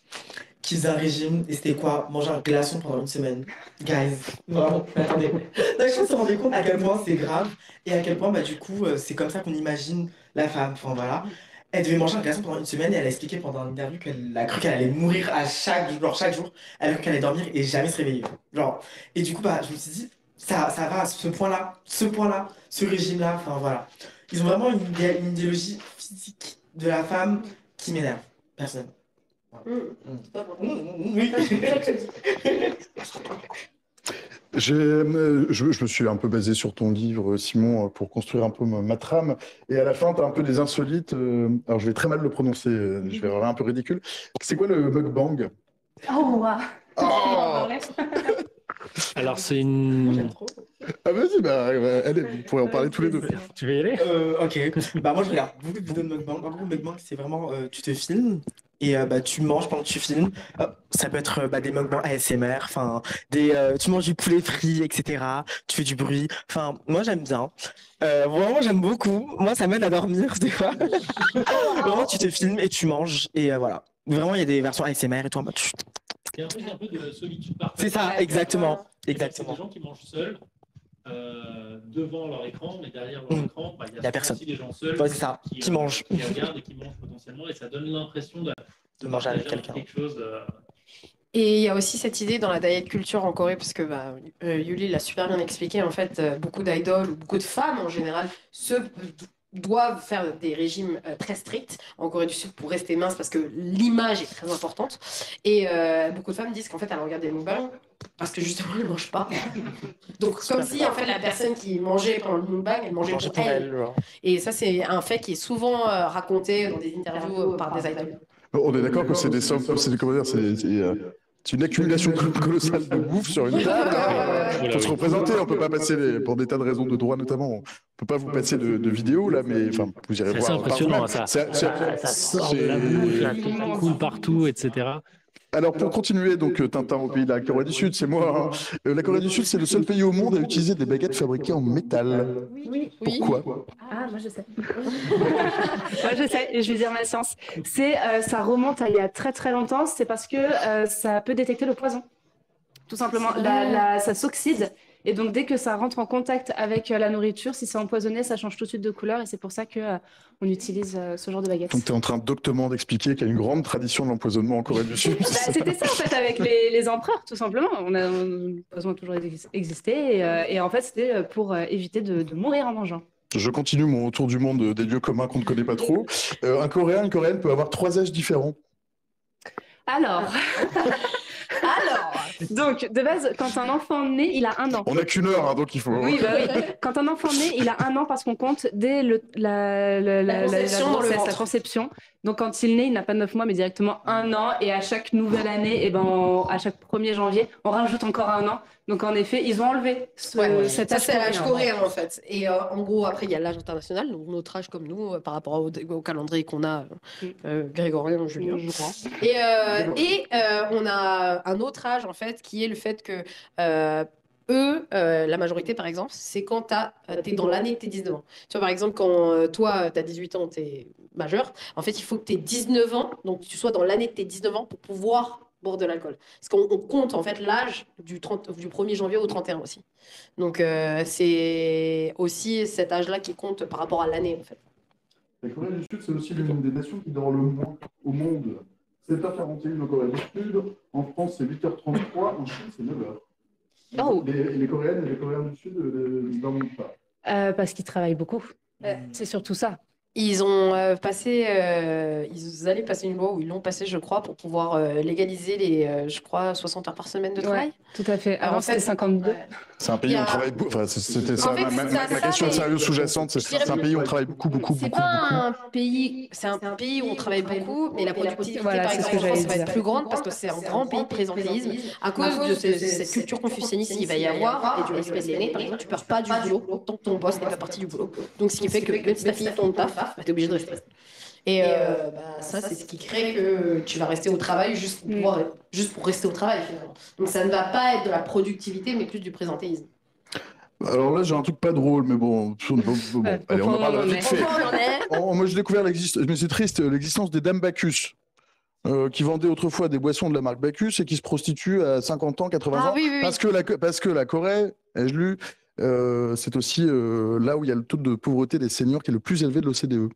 qui faisait un régime et c'était quoi? Manger un glaçon pendant une semaine. Guys, vraiment, attendez. Donc, je se rendait compte à quel point c'est grave et à quel point, bah, du coup, c'est comme ça qu'on imagine la femme. Enfin, voilà. Elle devait manger un glaçon pendant une semaine et elle a expliqué pendant une interview qu'elle a cru qu'elle allait mourir à chaque jour. Elle a cru qu'elle allait dormir et jamais se réveiller. Genre. Et du coup, bah, je me suis dit, ça va à ce point-là, ce régime-là. Enfin, voilà. Ils ont vraiment une idéologie physique de la femme qui m'énerve, personnellement. Oui. Je me suis un peu basé sur ton livre, Simon, pour construire un peu ma trame. Et à la fin, tu as un peu des insolites. Alors, je vais très mal le prononcer, je vais avoir un peu ridicule. C'est quoi le mukbang? Oh, waouh. Oh Alors, c'est une. Ah, vas-y, allez, vous pourrez en parler tous les deux. Tu veux y aller? Ok. Bah, moi, je regarde beaucoup de vidéos de mukbang. En gros, mukbang, c'est vraiment, tu te filmes et bah, tu manges pendant que tu filmes. Ça peut être bah, des mukbangs ASMR, enfin, tu manges du poulet frit, etc. Tu fais du bruit. Enfin, moi, j'aime bien. Vraiment, j'aime beaucoup. Moi, ça m'aide à dormir, des fois. Vraiment, tu te filmes et tu manges. Et voilà. Vraiment, il y a des versions ASMR et tout en mode. Il y a un peu de solitude parfaite. C'est ça, exactement. C'est Exactement. des gens qui mangent seuls devant leur écran, mais derrière leur écran, bah, il y a personne. aussi des gens seuls Ouais, c'est ça. Qui mangent. qui regardent et qui mangent potentiellement, et ça donne l'impression De manger avec partager quelqu'un. quelque chose. Et il y a aussi cette idée dans la diet culture en Corée, parce que bah, Yuli l'a super bien expliqué, en fait, beaucoup d'idoles, ou beaucoup de femmes en général, doivent faire des régimes très stricts en Corée du Sud pour rester minces, parce que l'image est très importante. Et beaucoup de femmes disent qu'en fait, elles regardent des mukbangs parce que justement, elles ne mangent pas. Donc, comme si en fait, la personne qui mangeait pendant le mukbang, elle mangeait pour elle. genre. Et ça, c'est un fait qui est souvent raconté dans des interviews par des idoles. On est d'accord que c'est des sommes, comment dire, c'est une accumulation colossale de bouffe sur une table. Il faut se représenter, on peut pas passer, pour des tas de raisons de droit notamment, on peut pas vous passer de vidéos là, mais enfin, vous irez C'est voir. assez impressionnant, ça. C'est- Ça sort de la bouche, là, tout coule partout, etc. Alors pour continuer, donc Tintin au pays de la Corée du Sud, c'est moi. La Corée du Sud, c'est le seul pays au monde à utiliser des baguettes fabriquées en métal. Oui. Pourquoi? Ah, moi je sais. Moi je sais, et je vais dire ma science. Ça remonte à il y a très très longtemps, c'est parce que ça peut détecter le poison. Tout simplement, ça s'oxyde. Et donc, dès que ça rentre en contact avec la nourriture, si c'est empoisonné, ça change tout de suite de couleur. Et c'est pour ça qu'on utilise ce genre de baguette. Donc tu es en train doctement d'expliquer qu'il y a une grande tradition de l'empoisonnement en Corée du Sud. C'était ça en fait avec les empereurs, tout simplement. Le poison a toujours existé. Et en fait, c'était pour éviter de mourir en mangeant. Je continue mon tour du monde des lieux communs qu'on ne connaît pas trop. Un Coréen, une Coréenne peut avoir 3 âges différents. Alors, donc, de base, quand un enfant naît, il a 1 an. On n'a qu'1 heure, hein, donc il faut... Oui. Quand un enfant naît, il a 1 an parce qu'on compte dès la conception dans le grossesse, la ventre. conception. Donc, quand il naît, il n'a pas 9 mois, mais directement 1 an. Et à chaque nouvelle année, à chaque 1er janvier, on rajoute encore 1 an. Donc, en effet, ils ont enlevé cet Ça, âge c'est l'âge coréen. coréen en fait. Et en gros, après, il y a l'âge international, donc notre âge comme nous, par rapport au calendrier qu'on a, grégorien, julien. Je crois. Et on a un autre âge en fait, qui est le fait que la majorité par exemple, c'est quand t'es dans l'année de tes 19 ans. Tu vois, par exemple, quand toi, tu as 18 ans, tu es majeur, en fait, il faut que tu aies 19 ans, donc que tu sois dans l'année de tes 19 ans pour pouvoir boire de l'alcool. Parce qu'on compte en fait l'âge du 1er janvier au 31 aussi. Donc c'est aussi cet âge-là qui compte par rapport à l'année en fait. La Corée du Sud, c'est aussi l'une des nations qui dort le moins au monde. 7h41 en Corée du Sud, en France c'est 8h33, en Chine c'est 9h. Oh. Les Coréennes et les Coréens du Sud ne dorment pas. Parce qu'ils travaillent beaucoup. C'est surtout ça. Ils ont ils allaient passer une loi, ou ils l'ont passé, je crois, pour pouvoir légaliser les, je crois, 60 heures par semaine de travail. Tout à fait. Alors, Avant, en fait, c'était 52. C'est un pays où on travaille beaucoup. Enfin, c'était ça. En fait, Ma question mais- sérieuse sous-jacente, c'est un pays où on travaille beaucoup. C'est pas un pays, c'est un pays où on travaille beaucoup, mais la productivité, Voilà, par c'est ce exemple, que en France, j'allais va être dire. plus grande parce que c'est un grand pays de présentéisme. À cause de cette culture confucianiste qu'il va y avoir et du respect de l'aîné, par exemple, tu pars pas du boulot tant que ton boss n'est pas parti du boulot. Donc, ce qui fait que même si t'as fini ton taf, bah, t'es obligé de rester. Et ça, c'est ce qui crée que tu vas rester au travail juste pour rester au travail, finalement. Donc, ça ne va pas être de la productivité, mais plus du présentéisme. Alors là, j'ai un truc pas drôle, mais bon, Ouais, allez, au on en point où parlera on en vite est. fait. Pourquoi on en est Moi, j'ai découvert l'existence, mais c'est triste, l'existence des dames Bacchus, qui vendaient autrefois des boissons de la marque Bacchus et qui se prostituent à 50 ans, 80 Ah ans, oui, oui, oui. parce que la Corée, ai-je lu, c'est aussi là où il y a le taux de pauvreté des seniors qui est le plus élevé de l'OCDE.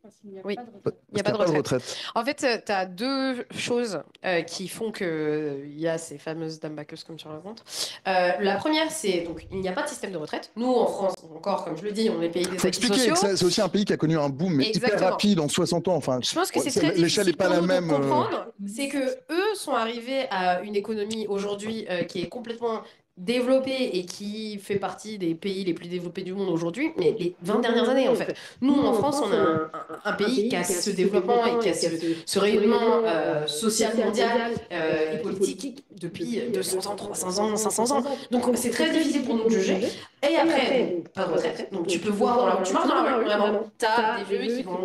Oui. Parce Il n'y a qu'il pas n'y de a pas de retraite. retraite. En fait, tu as deux choses qui font qu'il y a ces fameuses dames Bacchus, comme tu racontes. La première, c'est donc il n'y a pas de système de retraite. Nous, en France, encore, comme je le dis, on est pays des Faut acquis expliquer que sociaux. c'est aussi un pays qui a connu un boom, mais hyper Exactement. rapide en 60 ans. Enfin, Je pense que c'est très l'échelle n'est difficile pas pour la nous même. de comprendre. C'est que eux sont arrivés à une économie aujourd'hui qui est complètement développée et qui fait partie des pays les plus développés du monde aujourd'hui, mais les 20 dernières années en fait. Nous en France, on a un pays qui a ce développement et qui a ce rayonnement social mondial et politique depuis 200 ans, 300 ans, 500 ans. Donc c'est très difficile pour nous de juger. Et après, pas de retraite. Donc tu peux voir dans la rue, tu marches dans la rue, vraiment, t'as des vieux qui vont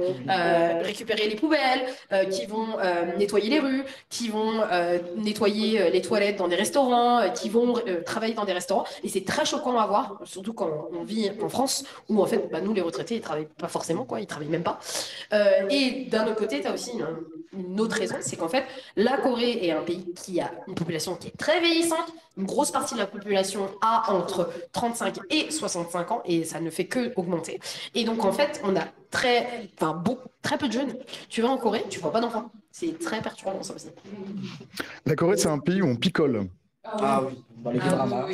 récupérer les poubelles, qui vont nettoyer les rues, qui vont nettoyer les toilettes dans des restaurants, qui vont travailler dans des restaurants. Et c'est très choquant à voir, surtout quand on vit en France, où en fait, nous, les retraités, ils travaillent pas forcément, quoi, ils travaillent même pas. Et d'un autre côté, tu as aussi une autre raison, c'est qu'en fait, la Corée est un pays qui a une population qui est très vieillissante. Une grosse partie de la population a entre 35 et 65 ans, et ça ne fait que augmenter. Et donc, en fait, on a très peu de jeunes. Tu vas en Corée, tu vois pas d'enfants. C'est très perturbant, ça aussi. La Corée, c'est un pays où on picole. Ah oui, dans les K-dramas.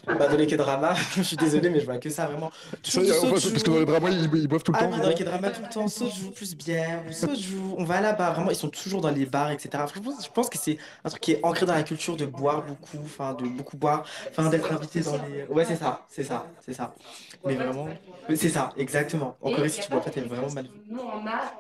Bah, dans les K-dramas, je suis désolé, mais je vois que ça vraiment. Ça, parce que dans les dramas, ils boivent tout le Ah temps. oui, dans les K-dramas tout le temps, soju plus bière, ou soju, on va là-bas, vraiment, ils sont toujours dans les bars, etc. Franchement, je pense que c'est un truc qui est ancré dans la culture de boire beaucoup, enfin, de beaucoup boire, enfin, d'être invité dans les. Ouais, c'est ça, c'est ça, c'est ça. Mais vraiment, c'est ça, exactement. En Corée, si tu bois pas, t'es vraiment mal vu. Nous,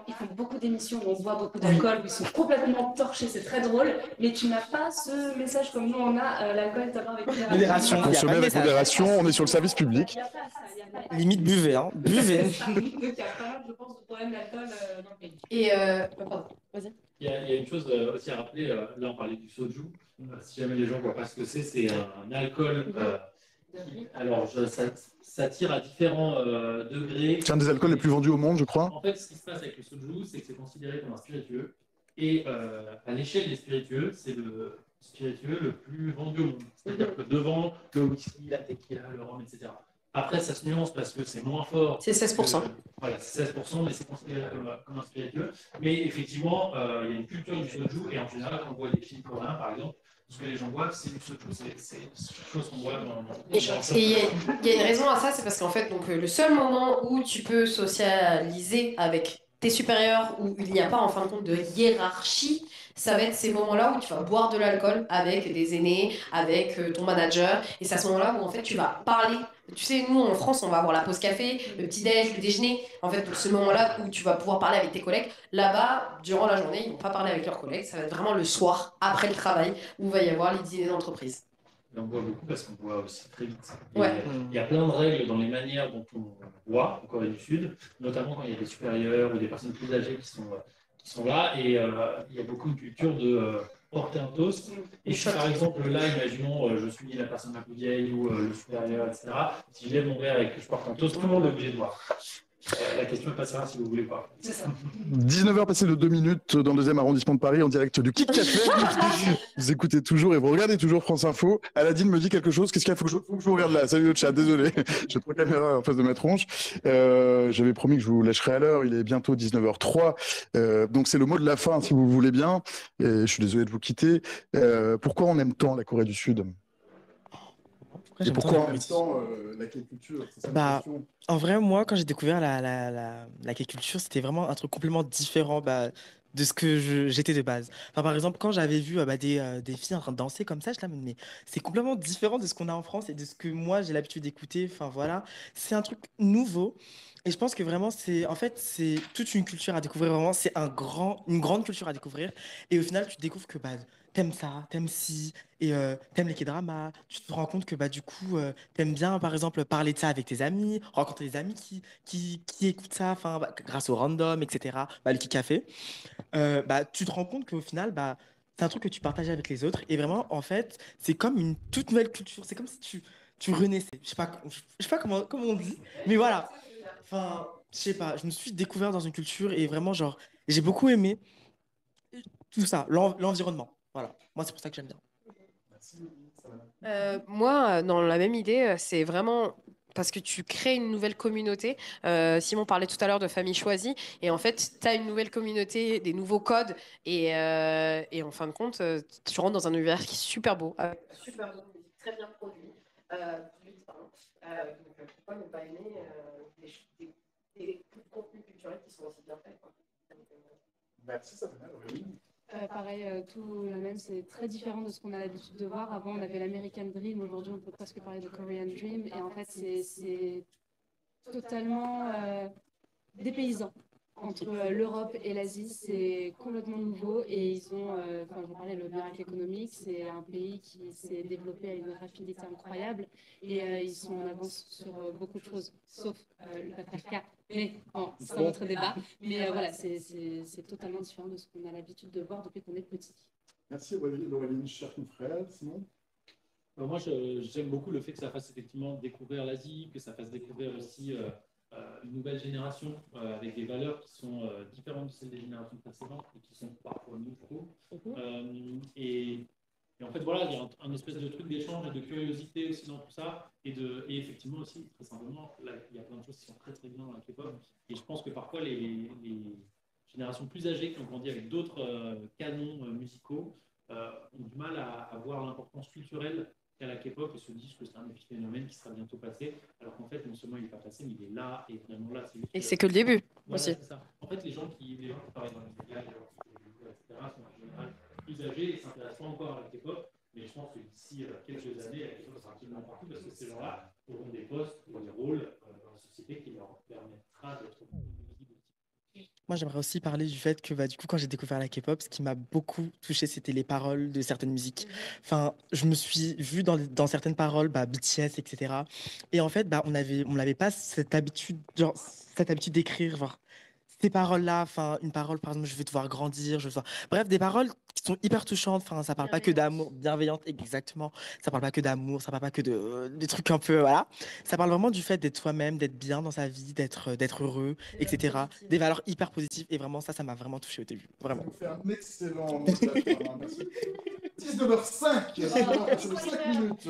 ils font beaucoup d'émissions où on boit beaucoup d'alcool, où ils sont complètement torchés, c'est très drôle, mais tu n'as pas ce message comme nous on a, l'alcool est à boire avec Modération. modération. Il y a pas Consommer de avec message. modération, on est sur le service public. Il n'y a pas ça, il y a pas. Limite, buvez, hein, buvez. Donc il y a pas mal, je pense, de problèmes d'alcool dans le pays. Et, pardon, vas-y. Il y a une chose aussi à rappeler, là on parlait du soju, si jamais les gens ne voient pas ce que c'est un alcool alors ça tire à différents degrés. C'est un des alcools les plus vendus au monde, je crois. En fait, ce qui se passe avec le soju, c'est que c'est considéré comme un spiritueux. Et à l'échelle des spiritueux, c'est le spiritueux le plus vendu au monde. C'est-à-dire que devant le whisky, la tequila, le rhum, etc. Après, ça se nuance parce que c'est moins fort. C'est 16%. Voilà, c'est 16%, mais c'est considéré comme un spiritueux. Mais effectivement, il y a une culture du soju. Et en général, quand on voit des films coréens, par exemple, ce que les gens boivent, c'est du soju. C'est une chose qu'on boit dans Et il y a une raison à ça, c'est parce qu'en fait, donc, le seul moment où tu peux socialiser avec tes supérieurs, où il n'y a pas en fin de compte de hiérarchie, ça va être ces moments-là où tu vas boire de l'alcool avec des aînés, avec ton manager. Et c'est à ce moment-là où en fait tu vas parler. Tu sais, nous en France, on va avoir la pause café, le petit-déj, le déjeuner. En fait, ce moment-là où tu vas pouvoir parler avec tes collègues. Là-bas, durant la journée, ils vont pas parler avec leurs collègues. Ça va être vraiment le soir, après le travail, où il va y avoir les dîners d'entreprise. Et on boit beaucoup parce qu'on boit aussi très vite. Et Ouais. il y a plein de règles dans les manières dont on boit en Corée du Sud, notamment quand il y a des supérieurs ou des personnes plus âgées qui sont là. Et il y a beaucoup de culture de porter un toast. Et si par exemple là, imaginons, je suis la personne la plus vieille ou le supérieur, etc. Si je lève mon verre et que je porte un toast, tout le monde est obligé de boire. La question est pas de savoir si vous voulez pas. C'est ça. 19h passées de 2 minutes dans le 2e arrondissement de Paris en direct du Kik Café. Vous écoutez toujours et vous regardez toujours France Info. Aladine me dit quelque chose. Qu'est-ce qu'il y a? Faut que je vous regarde là. Salut le chat, désolé. J'ai 3 caméras en face de ma tronche. J'avais promis que je vous lâcherai à l'heure. Il est bientôt 19h03. Donc c'est le mot de la fin si vous voulez bien. Et je suis désolé de vous quitter. Pourquoi on aime tant la Corée du Sud? Et pourquoi on aime tant la K-culture? C'est ça ma question. En vrai, moi, quand j'ai découvert la K-culture, c'était vraiment un truc complètement différent de ce que j'étais de base. Enfin, par exemple, quand j'avais vu des filles en train de danser comme ça, je là, mais c'est complètement différent de ce qu'on a en France et de ce que moi j'ai l'habitude d'écouter. Enfin, voilà, c'est un truc nouveau. Et je pense que vraiment, en fait, c'est toute une culture à découvrir. Vraiment, c'est une grande culture à découvrir. Et au final, tu découvres que t'aimes ça, t'aimes ci, et t'aimes les K-dramas. Tu te rends compte que du coup, t'aimes bien, par exemple, parler de ça avec tes amis, rencontrer des amis qui écoutent ça, enfin, grâce au random, etc. Le Kik-Café. Tu te rends compte qu'au final, c'est un truc que tu partages avec les autres. Et vraiment, en fait, c'est comme une toute nouvelle culture. C'est comme si tu renaissais. Je sais pas comment on dit, mais voilà. Enfin, je sais pas, je me suis découvert dans une culture et vraiment, genre, j'ai beaucoup aimé tout ça, l'environnement. Voilà, moi, c'est pour ça que j'aime bien. Moi, dans la même idée, c'est vraiment parce que tu crées une nouvelle communauté. Simon parlait tout à l'heure de famille choisie, et en fait, tu as une nouvelle communauté, des nouveaux codes, et en fin de compte, tu rentres dans un univers qui est super beau, avec super beau, musique très bien produit, produite, pardon. Donc, pourquoi ne pas aimer des contenus culturels qui sont aussi bien faits, quoi. Merci, ça fait mal. Pareil, tout le même, c'est très différent de ce qu'on a l'habitude de voir. Avant, on avait l'American Dream, aujourd'hui, on peut presque parler de Korean Dream. Et en fait, c'est totalement dépaysant. Entre l'Europe et l'Asie, c'est complètement nouveau. Et ils ont, enfin, je vous parlais, le miracle économique, c'est un pays qui s'est développé à une rapidité incroyable. Et ils sont en avance sur beaucoup de choses, sauf le patriarcat. Mais bon, c'est un autre débat. Mais voilà, c'est totalement différent de ce qu'on a l'habitude de voir depuis qu'on est petit. Merci Auréline, cher confrère. Simon? Moi, j'aime beaucoup le fait que ça fasse effectivement découvrir l'Asie, que ça fasse découvrir aussi une nouvelle génération avec des valeurs qui sont différentes de celles des générations précédentes et qui sont parfois nous, je trouve. Et en fait, voilà, il y a un espèce de truc d'échange et de curiosité aussi dans tout ça. Et effectivement aussi, très simplement, là, il y a plein de choses qui sont très très bien dans la K-pop. Et je pense que parfois, les générations plus âgées qui ont grandi avec d'autres canons musicaux ont du mal à voir l'importance culturelle qu'a la K-pop et se disent que c'est un épiphénomène qui sera bientôt passé. Alors qu'en fait, non seulement il n'est pas passé, mais il est là et vraiment là. Et c'est que le début voilà, aussi. c'est ça. En fait, les gens qui travaillent dans les médias, les gens qui font des vidéos, etc., sont en général plus âgés et s'intéressent pas encore à la K-pop. Mais je pense que d'ici quelques années, la K-pop sera absolument partout parce que ces gens-là auront des postes ou des rôles dans la société qui leur permettra d'être visibles. Moi, j'aimerais aussi parler du fait que, bah, du coup, quand j'ai découvert la K-pop, ce qui m'a beaucoup touché, c'était les paroles de certaines musiques. Enfin, je me suis vue dans certaines paroles, bah, BTS, etc. Et en fait, bah, on n'avait pas cette habitude, genre, cette habitude d'écrire, genre, ces paroles-là, enfin, une parole, par exemple, je vais te voir grandir, je veux te voir. Bref, des paroles qui sont hyper touchantes, enfin, ça parle pas que d'amour, bienveillante, exactement. Ça parle pas que d'amour, ça parle pas que des trucs un peu, voilà. Ça parle vraiment du fait d'être soi-même, d'être bien dans sa vie, d'être heureux, etc. Des valeurs hyper positives, et vraiment, ça m'a vraiment touché au début, vraiment. Ça nous fait un excellent modulateur, merci. 19h05, 5 minutes.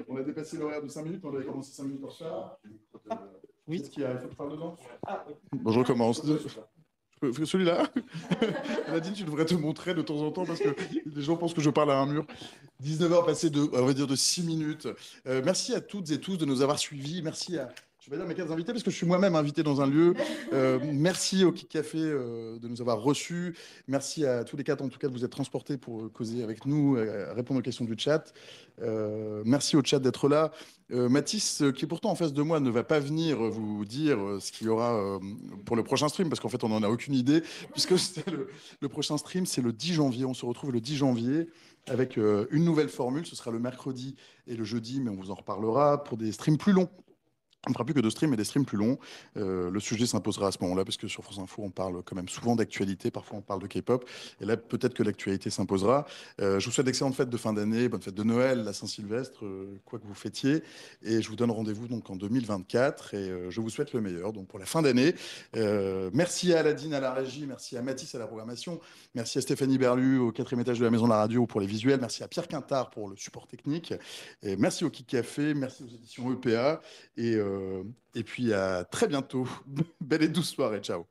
On a dépassé l'horaire de 5 minutes, on avait commencé 5 minutes en retard. Oui. Qu'est-ce qu'il y a? Il faut que je parle dedans? Ah, oui. Bon, je recommence. Celui-là, Nadine, tu devrais te montrer de temps en temps parce que les gens pensent que je parle à un mur. 19h passé on va dire, de 6 minutes. Merci à toutes et tous de nous avoir suivis. Merci à, je vais pas dire mes 4 invités parce que je suis moi-même invité dans un lieu. Merci au Kik Café de nous avoir reçus. Merci à tous les 4 en tout cas de vous être transportés pour causer avec nous, répondre aux questions du chat. Merci au chat d'être là. Mathis, qui est pourtant en face de moi, ne va pas venir vous dire ce qu'il y aura pour le prochain stream, parce qu'en fait, on n'en a aucune idée, puisque le prochain stream, c'est le 10 janvier. On se retrouve le 10 janvier avec une nouvelle formule. Ce sera le mercredi et le jeudi, mais on vous en reparlera pour des streams plus longs. On ne fera plus que de streams, mais des streams plus longs. Le sujet s'imposera à ce moment-là, parce que sur France Info, on parle quand même souvent d'actualité. Parfois, on parle de K-pop. Et là, peut-être que l'actualité s'imposera. Je vous souhaite d'excellentes fêtes de fin d'année, bonne fête de Noël, la Saint-Sylvestre, quoi que vous fêtiez. Et je vous donne rendez-vous donc en 2024. Et je vous souhaite le meilleur donc pour la fin d'année. Merci à Aladine à la régie, merci à Mathis à la programmation, merci à Stéphanie Berlu au 4e étage de la Maison de la Radio pour les visuels, merci à Pierre Quintard pour le support technique. Et merci au Kik Café, merci aux éditions EPA. Et puis à très bientôt. Belle et douce soirée. Ciao.